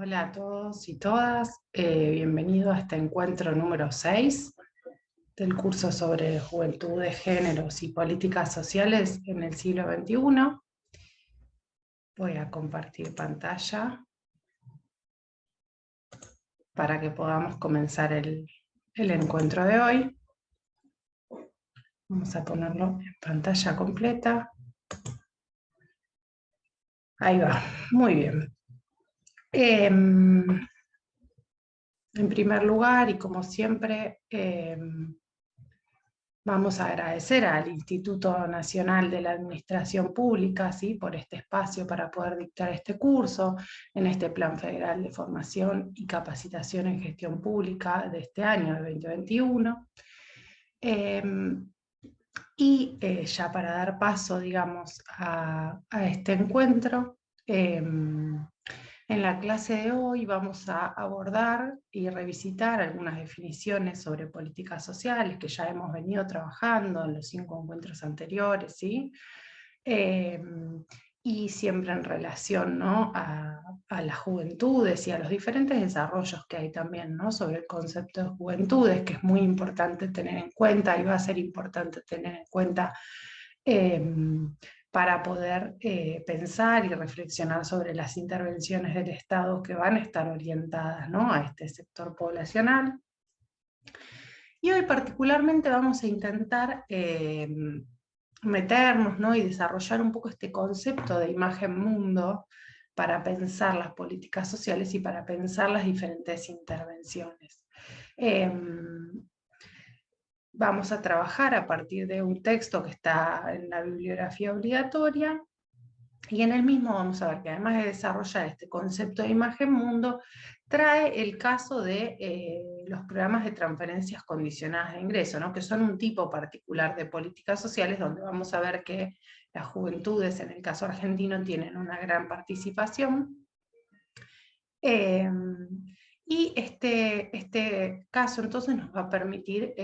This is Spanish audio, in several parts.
Hola a todos y todas, bienvenido a este encuentro número 6 del curso sobre juventudes, géneros y políticas sociales en el siglo XXI. Voy a compartir pantalla para que podamos comenzar el encuentro de hoy. Vamos a ponerlo en pantalla completa. Ahí va, muy bien. En primer lugar, y como siempre, vamos a agradecer al Instituto Nacional de la Administración Pública, ¿sí?, por este espacio para poder dictar este curso en este Plan Federal de Formación y Capacitación en Gestión Pública de este año, de 2021. Ya para dar paso, digamos, a este encuentro, en la clase de hoy vamos a abordar y revisitar algunas definiciones sobre políticas sociales que ya hemos venido trabajando en los 5 encuentros anteriores, ¿sí? Y siempre en relación, ¿no?, a las juventudes y a los diferentes desarrollos que hay también, ¿no?, sobre el concepto de juventudes, que es muy importante tener en cuenta y va a ser importante tener en cuenta para poder pensar y reflexionar sobre las intervenciones del Estado que van a estar orientadas, ¿no?, a este sector poblacional. Y hoy particularmente vamos a intentar meternos, ¿no?, y desarrollar un poco este concepto de imagen-mundo para pensar las políticas sociales y para pensar las diferentes intervenciones. Vamos a trabajar a partir de un texto que está en la bibliografía obligatoria, y en el mismo vamos a ver que además de desarrollar este concepto de imagen-mundo, trae el caso de los programas de transferencias condicionadas de ingreso, ¿no?, que son un tipo particular de políticas sociales, donde vamos a ver que las juventudes, en el caso argentino, tienen una gran participación. Y este caso entonces nos va a permitir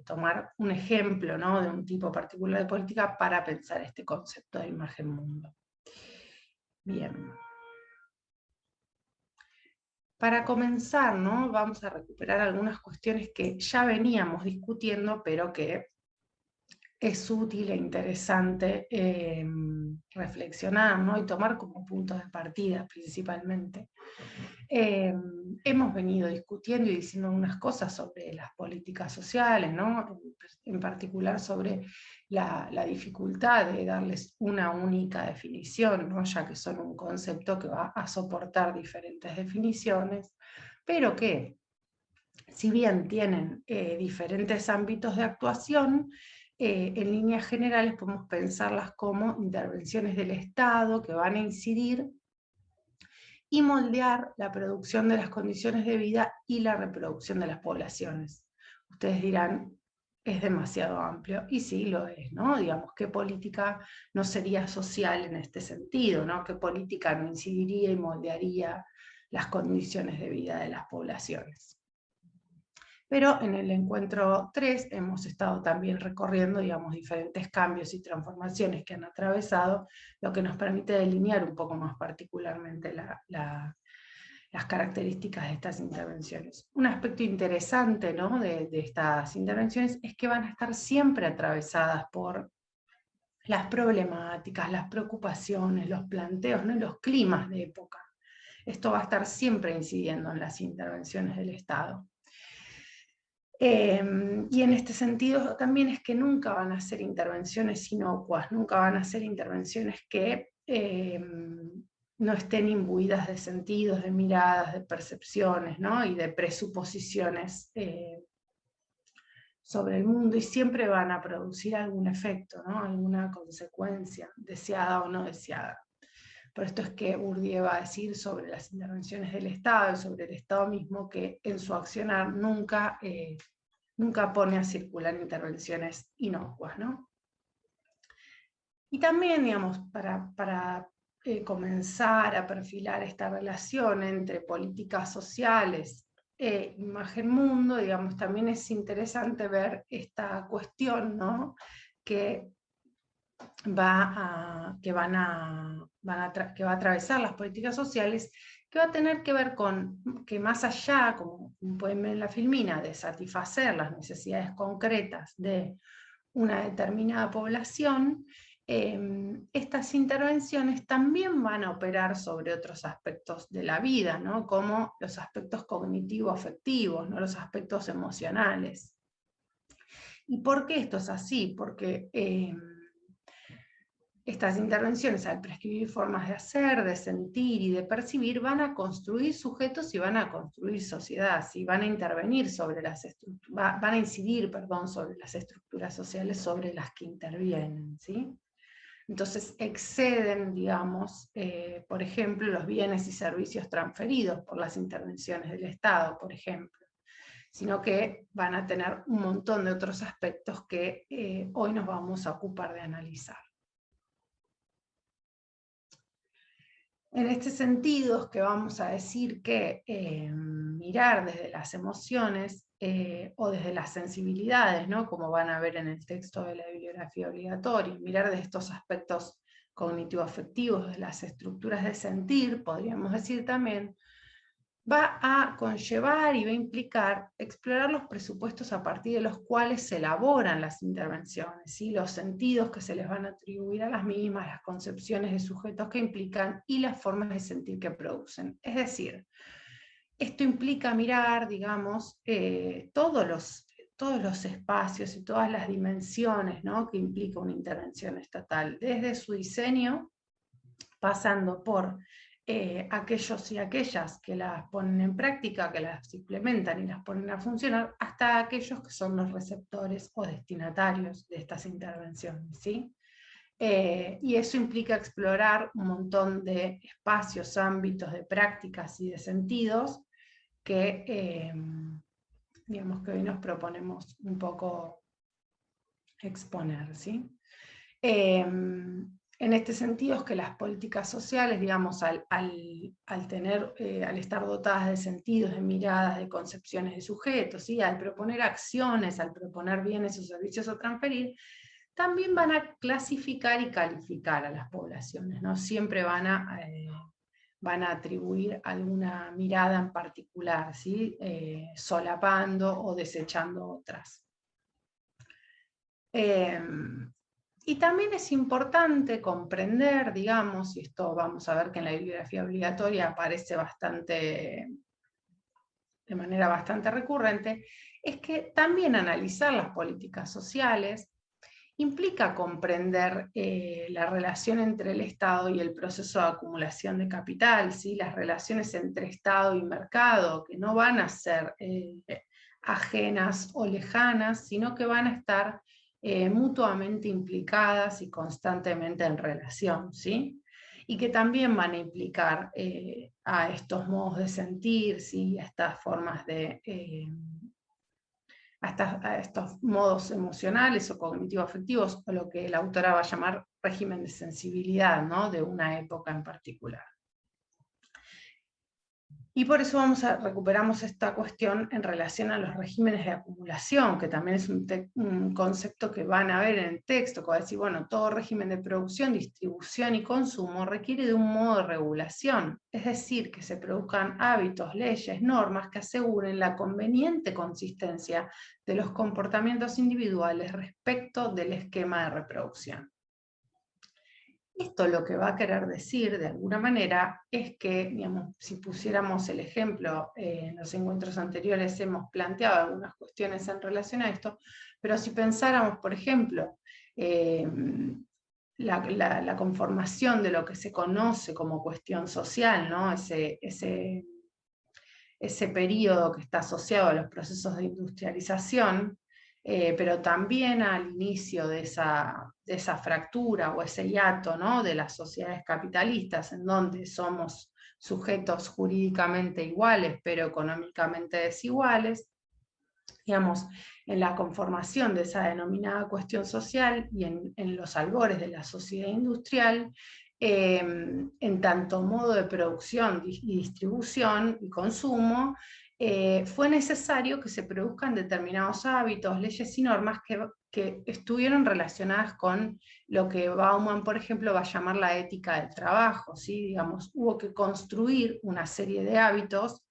tomar un ejemplo, ¿no?, de un tipo particular de política para pensar este concepto de imagen-mundo. Bien. Para comenzar, ¿no?, vamos a recuperar algunas cuestiones que ya veníamos discutiendo, pero que es útil e interesante reflexionar, ¿no?, y tomar como puntos de partida principalmente. Hemos venido discutiendo y diciendo unas cosas sobre las políticas sociales, ¿no?, en particular sobre la dificultad de darles una única definición, ¿no?, ya que son un concepto que va a soportar diferentes definiciones, pero que, si bien tienen diferentes ámbitos de actuación, en líneas generales podemos pensarlas como intervenciones del Estado que van a incidir y moldear la producción de las condiciones de vida y la reproducción de las poblaciones. Ustedes dirán, es demasiado amplio, y sí lo es, ¿no? Digamos, ¿qué política no sería social en este sentido, ¿no? ¿Qué política no incidiría y moldearía las condiciones de vida de las poblaciones? Pero en el encuentro 3 hemos estado también recorriendo, digamos, diferentes cambios y transformaciones que han atravesado, lo que nos permite delinear un poco más particularmente las características de estas intervenciones. Un aspecto interesante, ¿no?, de estas intervenciones es que van a estar siempre atravesadas por las problemáticas, las preocupaciones, los planteos, ¿no?, y los climas de época. Esto va a estar siempre incidiendo en las intervenciones del Estado. Y en este sentido también es que nunca van a ser intervenciones inocuas, nunca van a ser intervenciones que no estén imbuidas de sentidos, de miradas, de percepciones, ¿no?, y de presuposiciones sobre el mundo, y siempre van a producir algún efecto, ¿no?, alguna consecuencia, deseada o no deseada. Por esto es que Bourdieu va a decir sobre las intervenciones del Estado y sobre el Estado mismo que en su accionar nunca pone a circular intervenciones inocuas, ¿no? Y también, digamos, para comenzar a perfilar esta relación entre políticas sociales e imagen-mundo, digamos, también es interesante ver esta cuestión, ¿no?, que va a atravesar las políticas sociales, que va a tener que ver con que más allá, como pueden ver en la filmina, de satisfacer las necesidades concretas de una determinada población, estas intervenciones también van a operar sobre otros aspectos de la vida, ¿no? Como los aspectos cognitivo-afectivos, ¿no? Los aspectos emocionales. ¿Y por qué esto es así? Porque estas intervenciones, al prescribir formas de hacer, de sentir y de percibir, van a construir sujetos y van a construir sociedad, ¿sí? Van a intervenir sobre las estructuras, van a incidir, perdón, sobre las estructuras sociales sobre las que intervienen, ¿sí? Entonces exceden, digamos, por ejemplo, los bienes y servicios transferidos por las intervenciones del Estado, por ejemplo, sino que van a tener un montón de otros aspectos que hoy nos vamos a ocupar de analizar. En este sentido es que vamos a decir que mirar desde las emociones o desde las sensibilidades, ¿no? Como van a ver en el texto de la bibliografía obligatoria, mirar de estos aspectos cognitivo-afectivos, de las estructuras de sentir, podríamos decir también, va a conllevar y va a implicar explorar los presupuestos a partir de los cuales se elaboran las intervenciones, ¿sí? Los sentidos que se les van a atribuir a las mismas, las concepciones de sujetos que implican y las formas de sentir que producen. Es decir, esto implica mirar, digamos, todos los espacios y todas las dimensiones, ¿no? Que implica una intervención estatal, desde su diseño, pasando por aquellos y aquellas que las ponen en práctica, que las implementan y las ponen a funcionar, hasta aquellos que son los receptores o destinatarios de estas intervenciones, ¿sí? Y eso implica explorar un montón de espacios, ámbitos de prácticas y de sentidos que, digamos, que hoy nos proponemos un poco exponer, ¿sí? En este sentido es que las políticas sociales, digamos, al estar dotadas de sentidos, de miradas, de concepciones de sujetos, ¿sí? Al proponer acciones, al proponer bienes o servicios a transferir, también van a clasificar y calificar a las poblaciones, ¿no? Siempre van a atribuir alguna mirada en particular, ¿sí? Solapando o desechando otras. Y también es importante comprender, digamos, y esto vamos a ver que en la bibliografía obligatoria aparece de manera bastante recurrente, es que también analizar las políticas sociales implica comprender la relación entre el Estado y el proceso de acumulación de capital, ¿sí? Las relaciones entre Estado y mercado, que no van a ser ajenas o lejanas, sino que van a estar mutuamente implicadas y constantemente en relación, ¿sí? Y que también van a implicar a estos modos de sentir, ¿sí? A estas formas de... a estos modos emocionales o cognitivo-afectivos, o lo que la autora va a llamar régimen de sensibilidad, ¿no? De una época en particular. Y por eso recuperamos esta cuestión en relación a los regímenes de acumulación, que también es un concepto que van a ver en el texto, que va a decir, bueno, todo régimen de producción, distribución y consumo requiere de un modo de regulación, es decir, que se produzcan hábitos, leyes, normas que aseguren la conveniente consistencia de los comportamientos individuales respecto del esquema de reproducción. Esto lo que va a querer decir, de alguna manera, es que, digamos, si pusiéramos el ejemplo, en los encuentros anteriores hemos planteado algunas cuestiones en relación a esto, pero si pensáramos, por ejemplo, la conformación de lo que se conoce como cuestión social, ¿no? Ese periodo que está asociado a los procesos de industrialización, pero también al inicio de esa fractura o ese hiato, ¿no? De las sociedades capitalistas, en donde somos sujetos jurídicamente iguales, pero económicamente desiguales, digamos, en la conformación de esa denominada cuestión social y en los albores de la sociedad industrial, en tanto modo de producción y distribución y consumo, fue necesario que se produzcan determinados hábitos, leyes y normas que estuvieron relacionadas con lo que Bauman, por ejemplo, va a llamar la ética del trabajo, ¿sí? Digamos, hubo que construir una serie de hábitos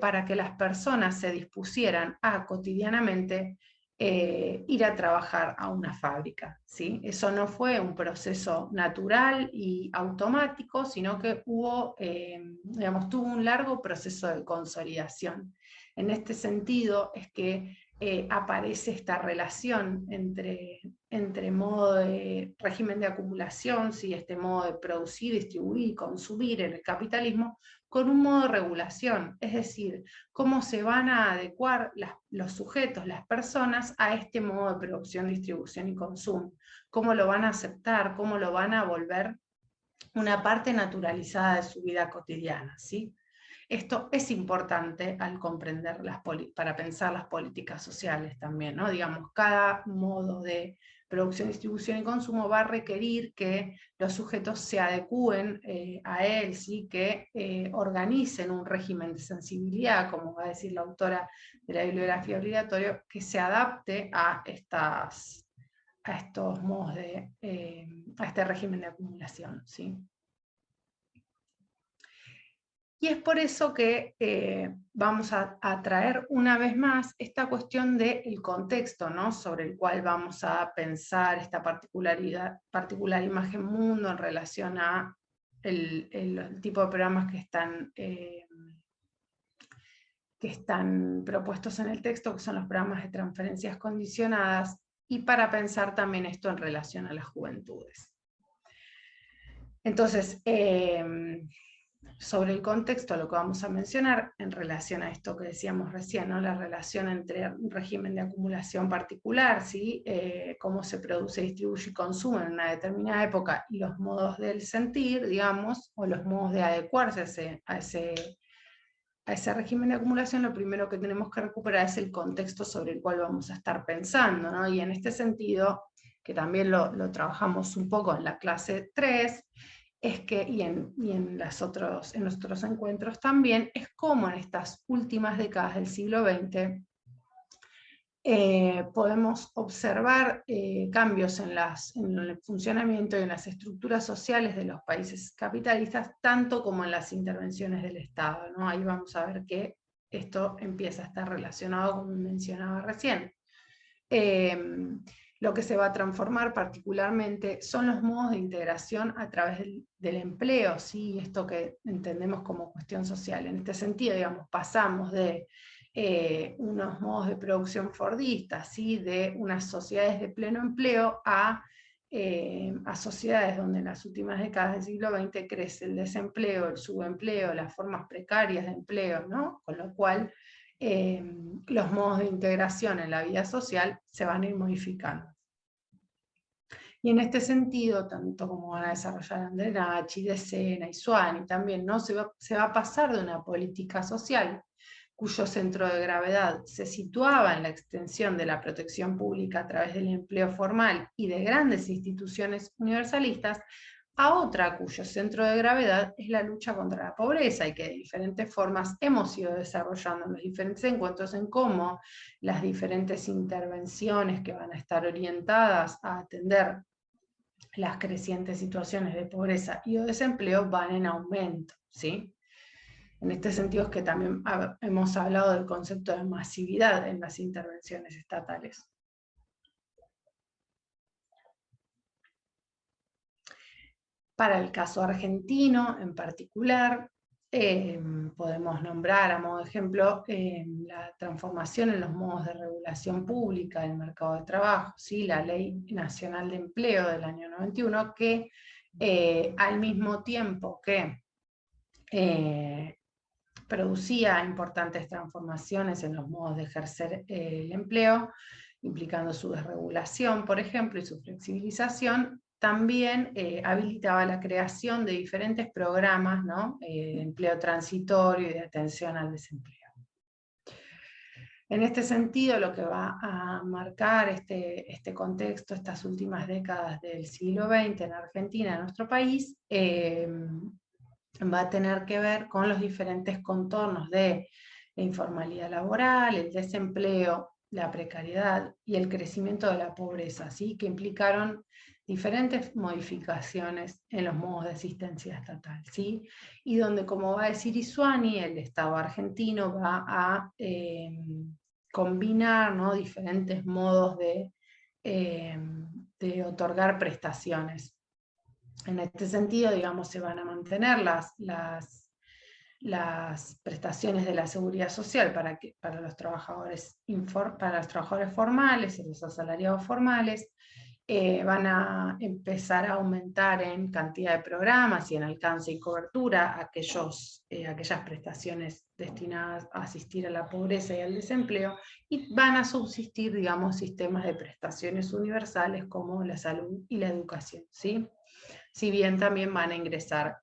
para que las personas se dispusieran a cotidianamente ir a trabajar a una fábrica, ¿sí? Eso no fue un proceso natural y automático, sino que digamos, tuvo un largo proceso de consolidación. En este sentido es que aparece esta relación entre modo de régimen de acumulación, ¿sí? Este modo de producir, distribuir y consumir en el capitalismo, con un modo de regulación, es decir, cómo se van a adecuar los sujetos, las personas, a este modo de producción, distribución y consumo, cómo lo van a aceptar, cómo lo van a volver una parte naturalizada de su vida cotidiana, ¿sí? Esto es importante al comprender para pensar las políticas sociales también, ¿no? Digamos, cada modo de producción, distribución y consumo va a requerir que los sujetos se adecúen a él, ¿sí? Que organicen un régimen de sensibilidad, como va a decir la autora de la bibliografía obligatoria, que se adapte a estos modos a este régimen de acumulación, ¿sí? Y es por eso que vamos a traer una vez más esta cuestión del contexto, ¿no? Sobre el cual vamos a pensar esta particular imagen mundo en relación a el tipo de programas que están propuestos en el texto, que son los programas de transferencias condicionadas, y para pensar también esto en relación a las juventudes. Entonces, sobre el contexto, lo que vamos a mencionar en relación a esto que decíamos recién, ¿no? La relación entre un régimen de acumulación particular, ¿sí? Cómo se produce, distribuye y consume en una determinada época, y los modos del sentir, digamos, o los modos de adecuarse a ese régimen de acumulación. Lo primero que tenemos que recuperar es el contexto sobre el cual vamos a estar pensando, ¿no? Y en este sentido, que también lo trabajamos un poco en la clase 3, es que, y en los otros encuentros también, es como en estas últimas décadas del siglo XX podemos observar cambios en el funcionamiento y en las estructuras sociales de los países capitalistas, tanto como en las intervenciones del Estado, ¿no? Ahí vamos a ver que esto empieza a estar relacionado, como mencionaba recién. Lo que se va a transformar particularmente son los modos de integración a través del empleo, ¿sí? Esto que entendemos como cuestión social. En este sentido, digamos, pasamos de unos modos de producción fordistas, ¿sí? De unas sociedades de pleno empleo a sociedades donde en las últimas décadas del siglo XX crece el desempleo, el subempleo, las formas precarias de empleo, ¿no? Con lo cual los modos de integración en la vida social se van a ir modificando. Y en este sentido, tanto como van a desarrollar Andrenachi, De Sena y Suani también, ¿no? se va a pasar de una política social cuyo centro de gravedad se situaba en la extensión de la protección pública a través del empleo formal y de grandes instituciones universalistas, a otra cuyo centro de gravedad es la lucha contra la pobreza, y que de diferentes formas hemos ido desarrollando en los diferentes encuentros en cómo las diferentes intervenciones que van a estar orientadas a atender las crecientes situaciones de pobreza y de desempleo van en aumento, ¿sí? En este sentido es que también hemos hablado del concepto de masividad en las intervenciones estatales. Para el caso argentino en particular, podemos nombrar a modo de ejemplo la transformación en los modos de regulación pública del mercado de trabajo, ¿sí? La Ley Nacional de Empleo del año 91, que al mismo tiempo que producía importantes transformaciones en los modos de ejercer el empleo, implicando su desregulación, por ejemplo, y su flexibilización, también habilitaba la creación de diferentes programas, ¿no? De empleo transitorio y de atención al desempleo. En este sentido, lo que va a marcar este contexto, estas últimas décadas del siglo XX en Argentina, en nuestro país, va a tener que ver con los diferentes contornos de la informalidad laboral, el desempleo, la precariedad y el crecimiento de la pobreza, ¿sí? Que implicaron diferentes modificaciones en los modos de asistencia estatal, ¿sí? Y donde, como va a decir Isuani, el Estado argentino va a combinar, ¿no?, diferentes modos de otorgar prestaciones. En este sentido, digamos, se van a mantener las prestaciones de la seguridad social para los trabajadores formales y los asalariados formales. Van a empezar a aumentar en cantidad de programas y en alcance y cobertura aquellas prestaciones destinadas a asistir a la pobreza y al desempleo, y van a subsistir, digamos, sistemas de prestaciones universales como la salud y la educación, ¿sí? Si bien también van a ingresar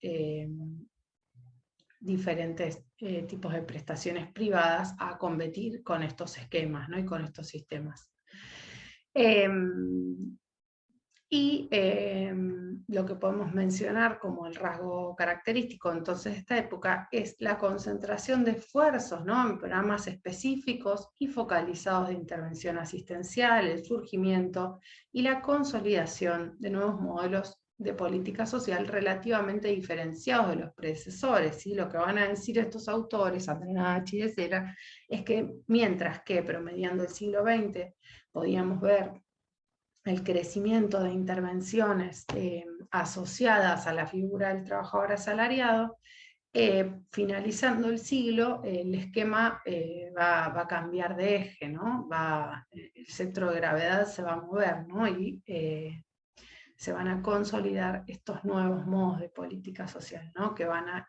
diferentes tipos de prestaciones privadas a competir con estos esquemas, ¿no?, y con estos sistemas. Lo que podemos mencionar como el rasgo característico entonces de esta época es la concentración de esfuerzos, ¿no?, en programas específicos y focalizados de intervención asistencial, el surgimiento y la consolidación de nuevos modelos de política social relativamente diferenciados de los predecesores, ¿sí? Lo que van a decir estos autores, Abernathy y de Cera, es que mientras que promediando el siglo XX podíamos ver el crecimiento de intervenciones asociadas a la figura del trabajador asalariado, finalizando el siglo, el esquema va a cambiar de eje, ¿no? El centro de gravedad se va a mover, ¿no? Y se van a consolidar estos nuevos modos de política social, ¿no?, que van a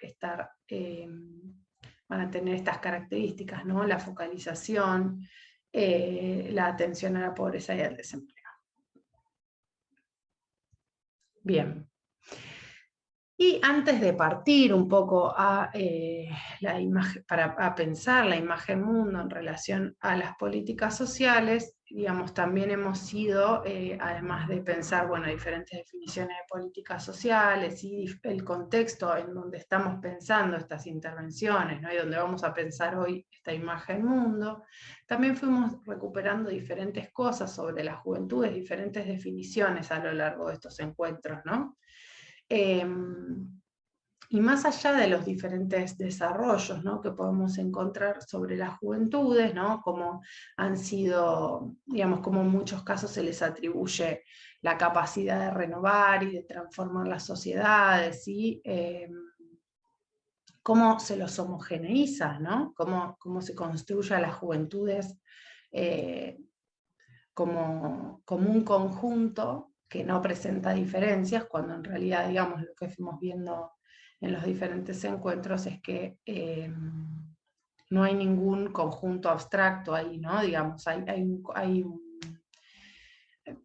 tener estas características, ¿no?, la focalización, la atención a la pobreza y al desempleo. Bien. Y antes de partir un poco a la imagen, a pensar la imagen mundo en relación a las políticas sociales, digamos, también hemos sido, además de pensar, bueno, diferentes definiciones de políticas sociales y el contexto en donde estamos pensando estas intervenciones, ¿no?, y donde vamos a pensar hoy esta imagen mundo, también fuimos recuperando diferentes cosas sobre las juventudes, diferentes definiciones a lo largo de estos encuentros, ¿no? Y más allá de los diferentes desarrollos, ¿no?, que podemos encontrar sobre las juventudes, ¿no?, como han sido, digamos, como en muchos casos se les atribuye la capacidad de renovar y de transformar las sociedades, ¿sí? Cómo se los homogeneiza, ¿no?, cómo se construye a las juventudes como un conjunto que no presenta diferencias, cuando en realidad, digamos, lo que fuimos viendo en los diferentes encuentros es que no hay ningún conjunto abstracto ahí, ¿no? Digamos,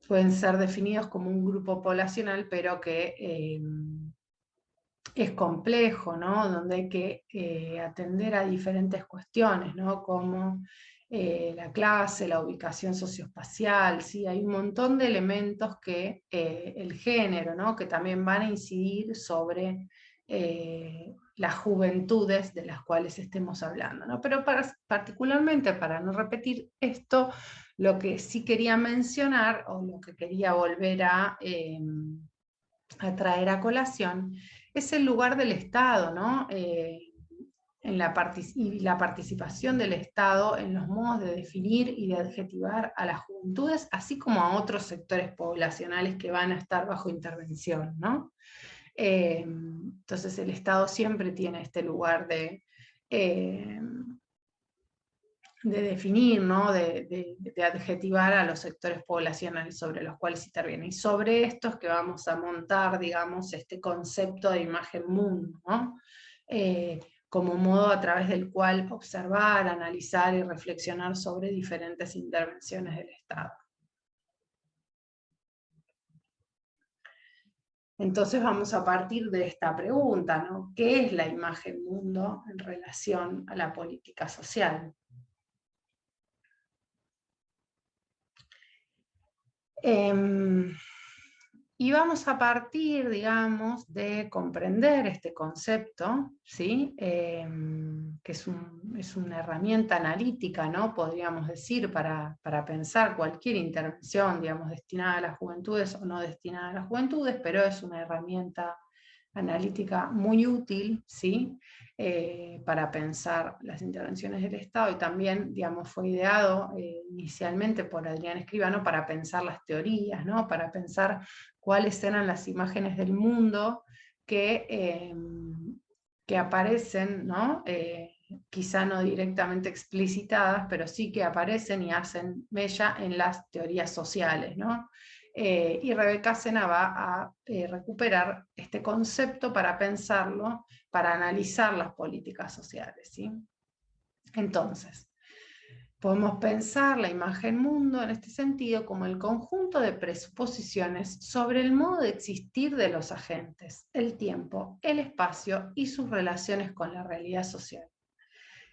pueden ser definidos como un grupo poblacional, pero que es complejo, ¿no?, donde hay que atender a diferentes cuestiones, ¿no?, como la clase, la ubicación socioespacial, ¿sí? Hay un montón de elementos que el género, ¿no?, que también van a incidir sobre las juventudes de las cuales estemos hablando, ¿no? Pero particularmente, para no repetir esto, lo que sí quería mencionar, o lo que quería volver a traer a colación, es el lugar del Estado, ¿no?, y la participación del Estado en los modos de definir y de adjetivar a las juventudes, así como a otros sectores poblacionales que van a estar bajo intervención, ¿no? Entonces el Estado siempre tiene este lugar de definir, ¿no?, de adjetivar a los sectores poblacionales sobre los cuales interviene. Y sobre estos que vamos a montar, digamos, este concepto de imagen mundo, ¿no?, como modo a través del cual observar, analizar y reflexionar sobre diferentes intervenciones del Estado. Entonces vamos a partir de esta pregunta, ¿no?, ¿qué es la imagen mundo en relación a la política social? Y vamos a partir, digamos, de comprender este concepto, ¿sí? Que es una herramienta analítica, ¿no? Podríamos decir, para pensar cualquier intervención, digamos, destinada a las juventudes o no destinada a las juventudes, pero es una herramienta analítica muy útil, ¿sí? Para pensar las intervenciones del Estado, y también, digamos, fue ideado inicialmente por Adrián Escribano para pensar las teorías, ¿no? Para pensar cuáles eran las imágenes del mundo que aparecen, ¿no? Quizá no directamente explicitadas, pero sí que aparecen y hacen mella en las teorías sociales, ¿no? Y Rebeca Sena va a recuperar este concepto para pensarlo, para analizar las políticas sociales, ¿sí? Entonces, podemos pensar la imagen mundo en este sentido como el conjunto de presuposiciones sobre el modo de existir de los agentes, el tiempo, el espacio y sus relaciones con la realidad social.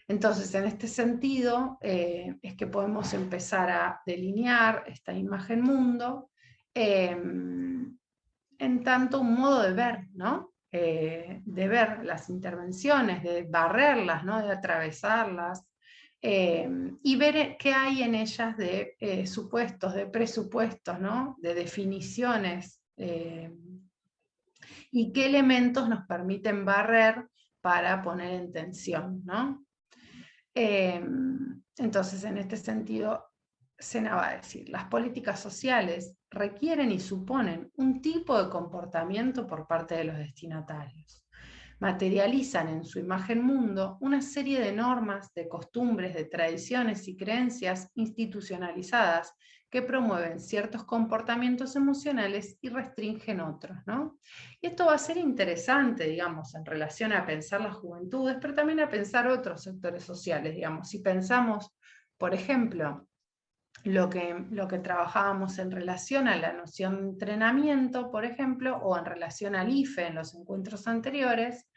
Entonces, en este sentido, es que podemos empezar a delinear esta imagen mundo en tanto un modo de ver, ¿no? De ver las intervenciones, de barrerlas, ¿no? De atravesarlas, y ver qué hay en ellas de supuestos, de presupuestos, ¿no? De definiciones, y qué elementos nos permiten barrer para poner en tensión, ¿no? Entonces, en este sentido, Sena va a decir, las políticas sociales requieren y suponen un tipo de comportamiento por parte de los destinatarios. Materializan en su imagen mundo una serie de normas, de costumbres, de tradiciones y creencias institucionalizadas que promueven ciertos comportamientos emocionales y restringen otros, ¿no? Y esto va a ser interesante, digamos, en relación a pensar las juventudes, pero también a pensar otros sectores sociales, digamos. Si pensamos, por ejemplo, lo que trabajábamos en relación a la noción de entrenamiento, por ejemplo, o en relación al IFE en los encuentros anteriores,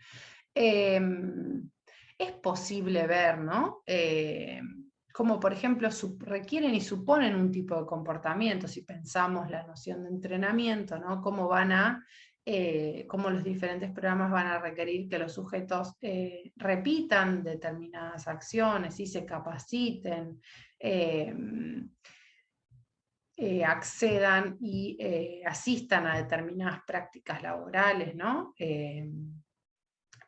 es posible ver, ¿no? Como por ejemplo requieren y suponen un tipo de comportamiento, si pensamos la noción de entrenamiento, ¿no? Cómo cómo los diferentes programas van a requerir que los sujetos repitan determinadas acciones y se capaciten, accedan y asistan a determinadas prácticas laborales, ¿no?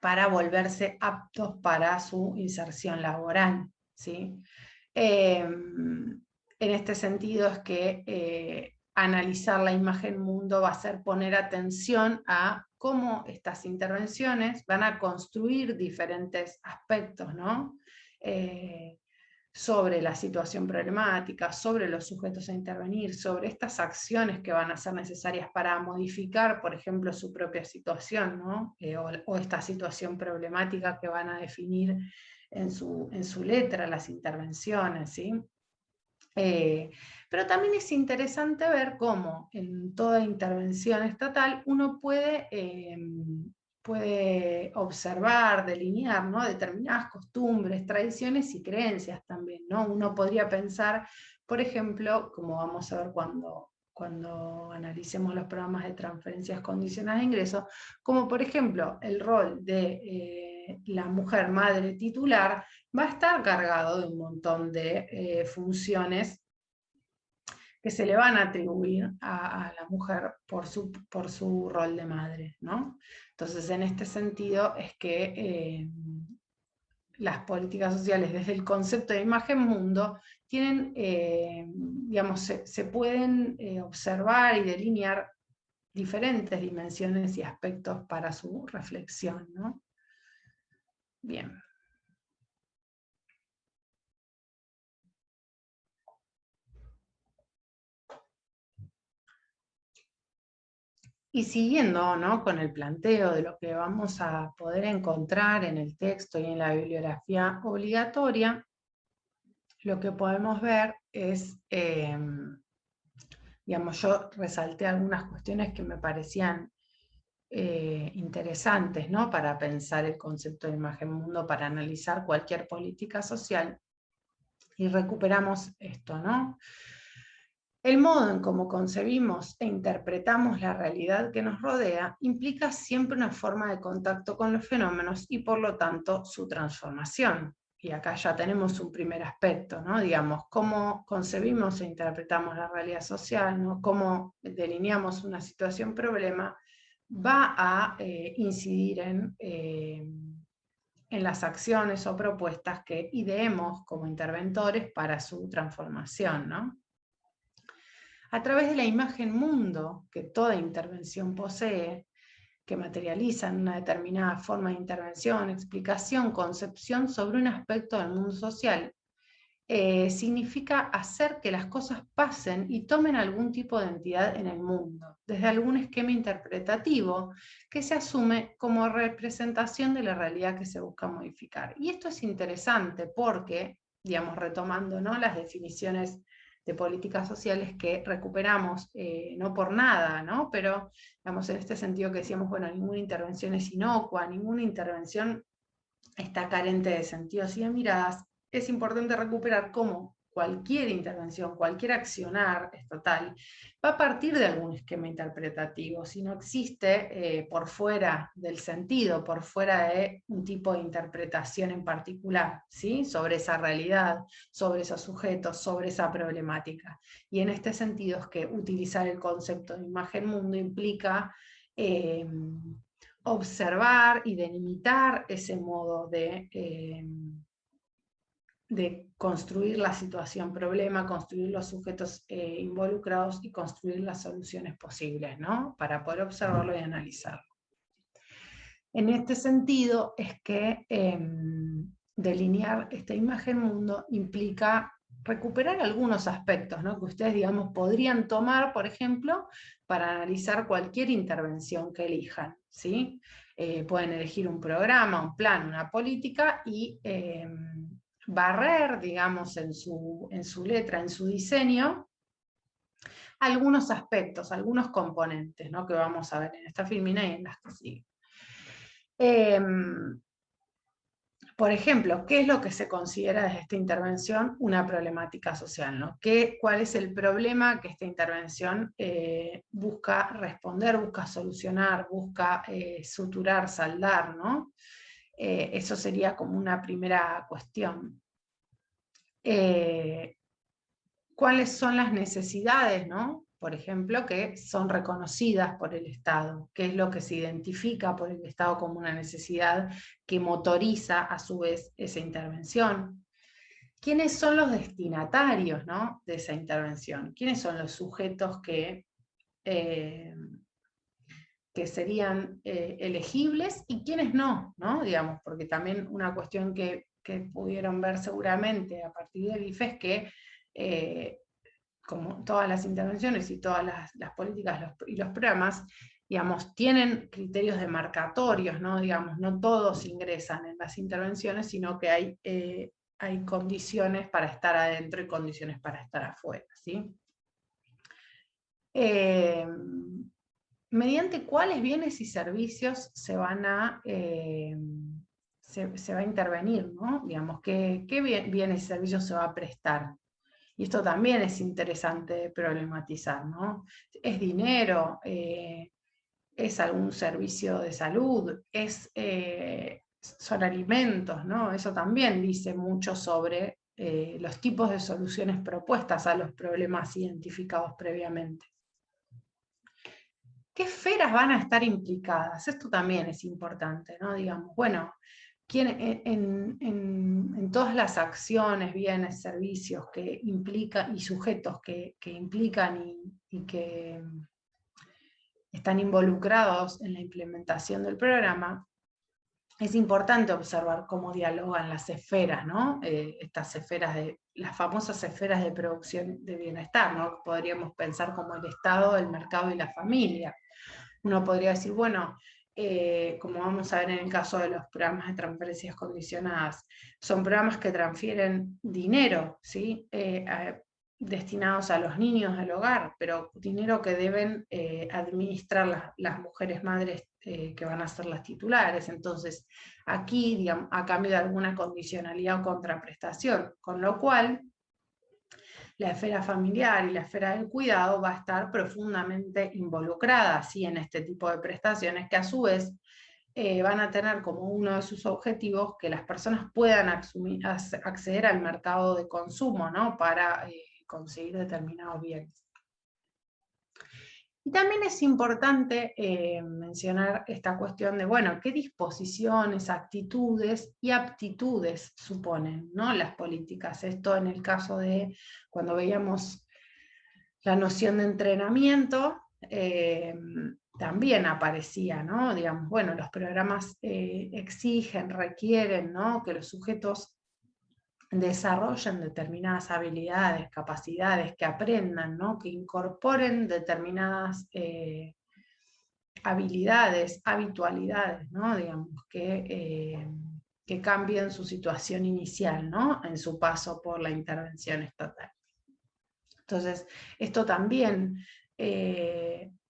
Para volverse aptos para su inserción laboral, ¿sí? En este sentido es que analizar la imagen mundo va a ser poner atención a cómo estas intervenciones van a construir diferentes aspectos, ¿no? Sobre la situación problemática, sobre los sujetos a intervenir, sobre estas acciones que van a ser necesarias para modificar, por ejemplo, su propia situación, ¿no? O esta situación problemática que van a definir en su letra las intervenciones, ¿sí? Pero también es interesante ver cómo en toda intervención estatal uno puede observar, delinear, ¿no? Determinadas costumbres, tradiciones y creencias también, ¿no? Uno podría pensar, por ejemplo, como vamos a ver cuando analicemos los programas de transferencias condicionadas de ingreso, como por ejemplo el rol de la mujer madre titular va a estar cargado de un montón de funciones que se le van a atribuir a la mujer por su rol de madre, ¿no? Entonces, en este sentido es que las políticas sociales, desde el concepto de imagen mundo, tienen, digamos, se pueden observar y delinear diferentes dimensiones y aspectos para su reflexión, ¿no? Bien. Y siguiendo, ¿no? Con el planteo de lo que vamos a poder encontrar en el texto y en la bibliografía obligatoria, lo que podemos ver es, digamos, yo resalté algunas cuestiones que me parecían interesantes, ¿no? Para pensar el concepto de imagen mundo, para analizar cualquier política social, y recuperamos esto, ¿no? El modo en cómo concebimos e interpretamos la realidad que nos rodea implica siempre una forma de contacto con los fenómenos y por lo tanto su transformación. Y acá ya tenemos un primer aspecto, ¿no? Digamos, cómo concebimos e interpretamos la realidad social, ¿no? Cómo delineamos una situación problema, va a incidir en las acciones o propuestas que ideemos como interventores para su transformación, ¿no? A través de la imagen mundo que toda intervención posee, que materializa en una determinada forma de intervención, explicación, concepción sobre un aspecto del mundo social, significa hacer que las cosas pasen y tomen algún tipo de entidad en el mundo, desde algún esquema interpretativo que se asume como representación de la realidad que se busca modificar. Y esto es interesante porque, digamos, retomando, ¿no?, las definiciones de políticas sociales que recuperamos, no por nada, ¿no?, pero digamos, en este sentido que decíamos, bueno, ninguna intervención es inocua, ninguna intervención está carente de sentidos y de miradas, es importante recuperar cómo cualquier intervención, cualquier accionar estatal, va a partir de algún esquema interpretativo. Si no existe por fuera del sentido, por fuera de un tipo de interpretación en particular, ¿sí?, sobre esa realidad, sobre esos sujetos, sobre esa problemática. Y en este sentido es que utilizar el concepto de imagen mundo implica observar y delimitar ese modo de construir la situación problema, construir los sujetos involucrados y construir las soluciones posibles, ¿no?, para poder observarlo y analizarlo. En este sentido es que delinear esta imagen mundo implica recuperar algunos aspectos, ¿no?, que ustedes, digamos, podrían tomar, por ejemplo, para analizar cualquier intervención que elijan, ¿sí? Pueden elegir un programa, un plan, una política y barrer, digamos, en su letra, en su diseño, algunos aspectos, algunos componentes, ¿no?, que vamos a ver en esta filmina y en las que siguen. Por ejemplo, ¿qué es lo que se considera desde esta intervención una problemática social, ¿no? ¿Cuál es el problema que esta intervención busca responder, busca solucionar, busca suturar, saldar, ¿no? Eso sería como una primera cuestión. ¿Cuáles son las necesidades, ¿no?, por ejemplo, que son reconocidas por el Estado? ¿Qué es lo que se identifica por el Estado como una necesidad que motoriza a su vez esa intervención? ¿Quiénes son los destinatarios, ¿no?, de esa intervención? ¿Quiénes son los sujetos que serían elegibles y quiénes no, ¿no?, digamos, porque también una cuestión que pudieron ver seguramente a partir del IFE es que como todas las intervenciones y todas las políticas y los programas, digamos, tienen criterios demarcatorios, ¿no? Digamos, no todos ingresan en las intervenciones, sino que hay condiciones para estar adentro y condiciones para estar afuera, ¿sí? Mediante cuáles bienes y servicios se va a intervenir, ¿no? Digamos, ¿qué bienes y servicios se va a prestar? Y esto también es interesante de problematizar, ¿no? ¿Es dinero? ¿Es algún servicio de salud? ¿Son alimentos? ¿No? Eso también dice mucho sobre los tipos de soluciones propuestas a los problemas identificados previamente. ¿Qué esferas van a estar implicadas? Esto también es importante, ¿no? Digamos, bueno, en todas las acciones, bienes, servicios que implican y sujetos que implican y que están involucrados en la implementación del programa, es importante observar cómo dialogan las esferas, ¿no? Estas esferas las famosas esferas de producción de bienestar, ¿no?, que podríamos pensar como el Estado, el mercado y la familia. Uno podría decir, bueno, como vamos a ver en el caso de los programas de transferencias condicionadas, son programas que transfieren dinero, ¿sí?, destinados a los niños del hogar, pero dinero que deben administrar las mujeres madres que van a ser las titulares. Entonces, aquí, digamos, a cambio de alguna condicionalidad o contraprestación, con lo cual La esfera familiar y la esfera del cuidado va a estar profundamente involucrada, ¿sí?, en este tipo de prestaciones que a su vez van a tener como uno de sus objetivos que las personas puedan acceder al mercado de consumo, ¿no?, para conseguir determinados bienes. Y también es importante mencionar esta cuestión de, bueno, qué disposiciones, actitudes y aptitudes suponen, ¿no?, las políticas. Esto en el caso de cuando veíamos la noción de entrenamiento, también aparecía, ¿no? Digamos, bueno, los programas exigen, requieren, ¿no?, que los sujetos desarrollen determinadas habilidades, capacidades, que aprendan, ¿no?, que incorporen determinadas habilidades, habitualidades, ¿no?, digamos, que cambien su situación inicial, ¿no?, en su paso por la intervención estatal. Entonces, esto también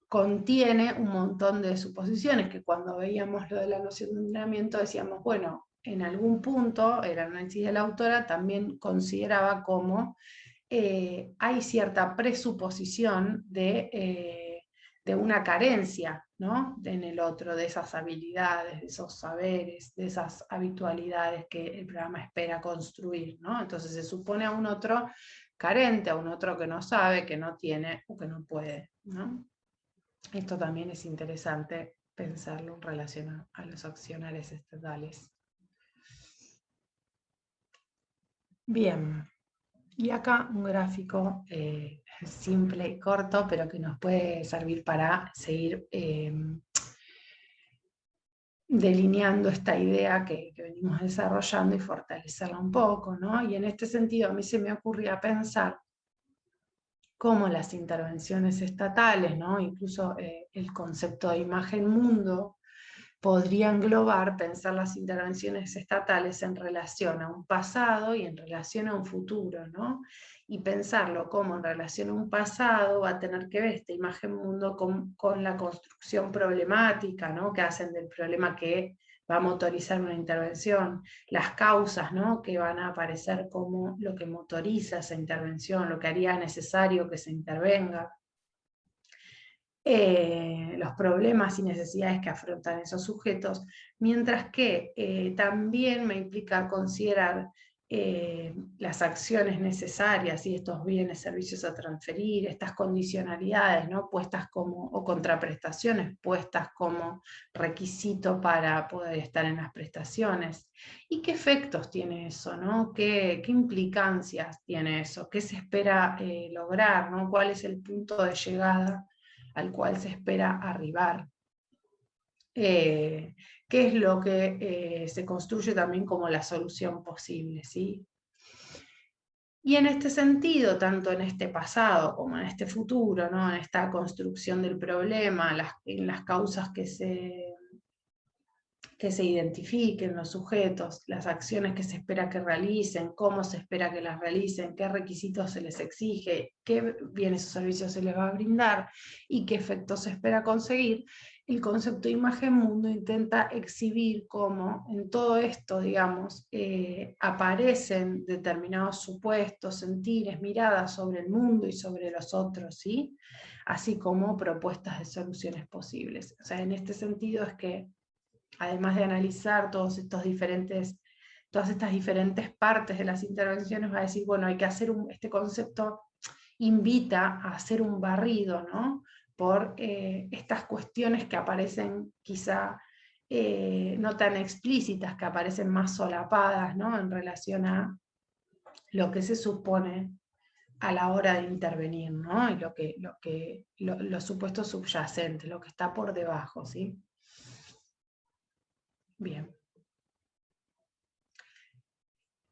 contiene un montón de suposiciones, que cuando veíamos lo de la noción de entrenamiento decíamos, bueno, en algún punto el análisis de la autora también consideraba como hay cierta presuposición de una carencia, ¿no?, en el otro, de esas habilidades, de esos saberes, de esas habitualidades que el programa espera construir, ¿no? Entonces se supone a un otro carente, a un otro que no sabe, que no tiene o que no puede, ¿no? Esto también es interesante pensarlo en relación a los accionarios estatales. Bien, y acá un gráfico simple y corto, pero que nos puede servir para seguir delineando esta idea que venimos desarrollando y fortalecerla un poco, ¿no? Y en este sentido a mí se me ocurría pensar cómo las intervenciones estatales, ¿no?, incluso el concepto de imagen mundo, podría englobar pensar las intervenciones estatales en relación a un pasado y en relación a un futuro, ¿no? Y pensarlo como en relación a un pasado va a tener que ver esta imagen mundo con la construcción problemática, ¿no?, que hacen del problema que va a motorizar una intervención, las causas, ¿no?, que van a aparecer como lo que motoriza esa intervención, lo que haría necesario que se intervenga. Los problemas y necesidades que afrontan esos sujetos, mientras que también me implica considerar las acciones necesarias y estos bienes, servicios a transferir, estas condicionalidades, ¿no?, puestas como, o contraprestaciones puestas como requisito para poder estar en las prestaciones. ¿Y qué efectos tiene eso, ¿no? ¿Qué implicancias tiene eso? ¿Qué se espera lograr, ¿no? ¿Cuál es el punto de llegada al cual se espera arribar? ¿Qué es lo que se construye también como la solución posible, ¿sí? Y en este sentido, tanto en este pasado como en este futuro, ¿no?, en esta construcción del problema, en las causas que se identifiquen, los sujetos, las acciones que se espera que realicen, cómo se espera que las realicen, qué requisitos se les exige, qué bienes o servicios se les va a brindar y qué efectos se espera conseguir, el concepto de imagen mundo intenta exhibir cómo en todo esto, digamos, aparecen determinados supuestos, sentires, miradas sobre el mundo y sobre los otros, ¿sí?, así como propuestas de soluciones posibles. O sea, en este sentido es que, además de analizar todas estas diferentes partes de las intervenciones, va a decir, bueno, hay que hacer este concepto invita a hacer un barrido, ¿no?, por estas cuestiones que aparecen quizá no tan explícitas, que aparecen más solapadas, ¿no?, en relación a lo que se supone a la hora de intervenir, ¿no?, y los supuestos subyacentes, lo que está por debajo, ¿sí? Bien.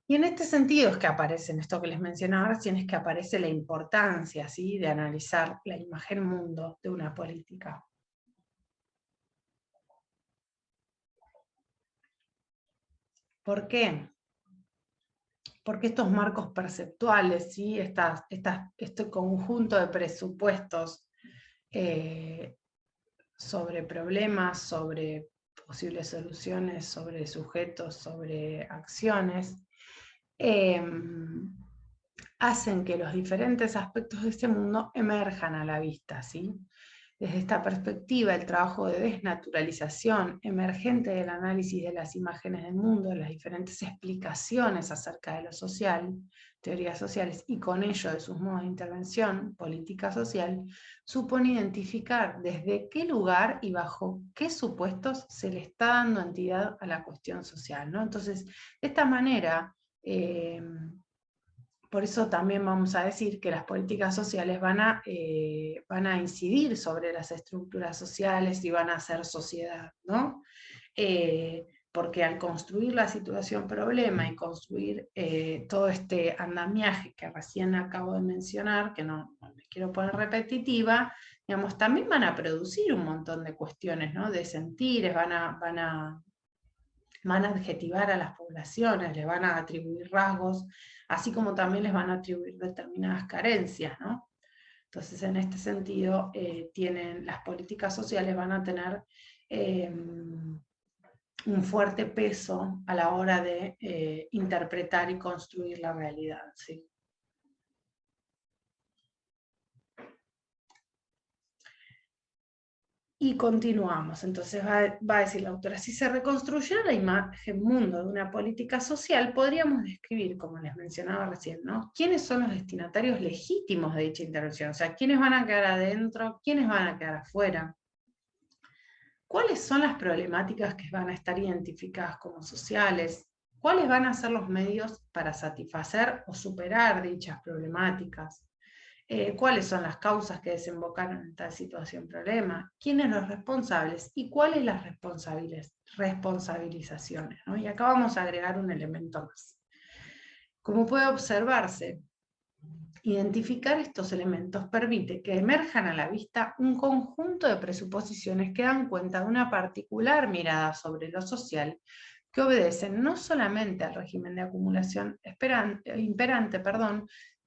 Y en este sentido es que aparece, en esto que les mencionaba recién, es que aparece la importancia, ¿sí?, de analizar la imagen mundo de una política. ¿Por qué? Porque estos marcos perceptuales, ¿sí?, este conjunto de presupuestos sobre problemas, sobre posibles soluciones, sobre sujetos, sobre acciones, hacen que los diferentes aspectos de este mundo emerjan a la vista, ¿sí? Desde esta perspectiva, el trabajo de desnaturalización emergente del análisis de las imágenes del mundo, de las diferentes explicaciones acerca de lo social, teorías sociales, y con ello de sus modos de intervención, política social, supone identificar desde qué lugar y bajo qué supuestos se le está dando entidad a la cuestión social, ¿no? Entonces, de esta manera, por eso también vamos a decir que las políticas sociales van a incidir sobre las estructuras sociales y van a hacer sociedad, ¿no? Porque al construir la situación problema y construir todo este andamiaje que recién acabo de mencionar, que no me quiero poner repetitiva, digamos, también van a producir un montón de cuestiones, ¿no? De sentires, van a adjetivar a las poblaciones, les van a atribuir rasgos, así como también les van a atribuir determinadas carencias, ¿no? Entonces, en este sentido, las políticas sociales van a tener un fuerte peso a la hora de interpretar y construir la realidad, ¿sí? Y continuamos, entonces va a decir la autora, si se reconstruyera la imagen mundo de una política social, podríamos describir, como les mencionaba recién, ¿no? ¿Quiénes son los destinatarios legítimos de dicha intervención? O sea, ¿quiénes van a quedar adentro? ¿Quiénes van a quedar afuera? ¿Cuáles son las problemáticas que van a estar identificadas como sociales? ¿Cuáles van a ser los medios para satisfacer o superar dichas problemáticas? ¿Cuáles son las causas que desembocaron en tal situación problema? ¿Quiénes los responsables? ¿Y cuáles las responsabilizaciones? ¿No? Y acá vamos a agregar un elemento más. Como puede observarse, identificar estos elementos permite que emerjan a la vista un conjunto de presuposiciones que dan cuenta de una particular mirada sobre lo social que obedecen no solamente al régimen de acumulación imperante,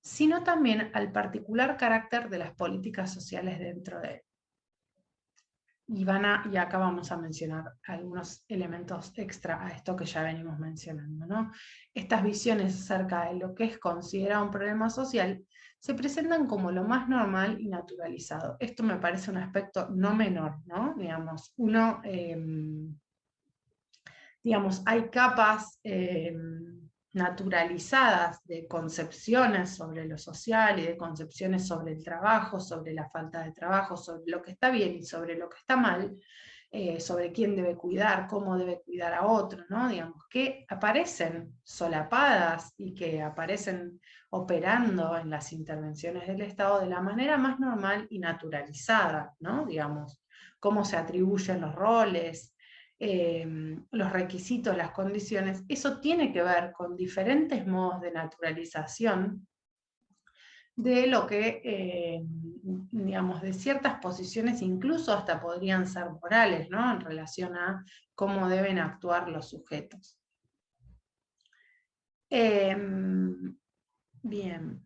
sino también al particular carácter de las políticas sociales dentro de él. Y acá vamos a mencionar algunos elementos extra a esto que ya venimos mencionando, ¿no? Estas visiones acerca de lo que es considerado un problema social se presentan como lo más normal y naturalizado. Esto me parece un aspecto no menor, ¿no? Digamos, hay capas naturalizadas de concepciones sobre lo social y de concepciones sobre el trabajo, sobre la falta de trabajo, sobre lo que está bien y sobre lo que está mal, sobre quién debe cuidar, cómo debe cuidar a otro, ¿no? Digamos, que aparecen solapadas y que aparecen operando en las intervenciones del Estado de la manera más normal y naturalizada, ¿no? Digamos, cómo se atribuyen los roles, los requisitos, las condiciones, eso tiene que ver con diferentes modos de naturalización de lo que, digamos, de ciertas posiciones, incluso hasta podrían ser morales, ¿no? En relación a cómo deben actuar los sujetos. Bien.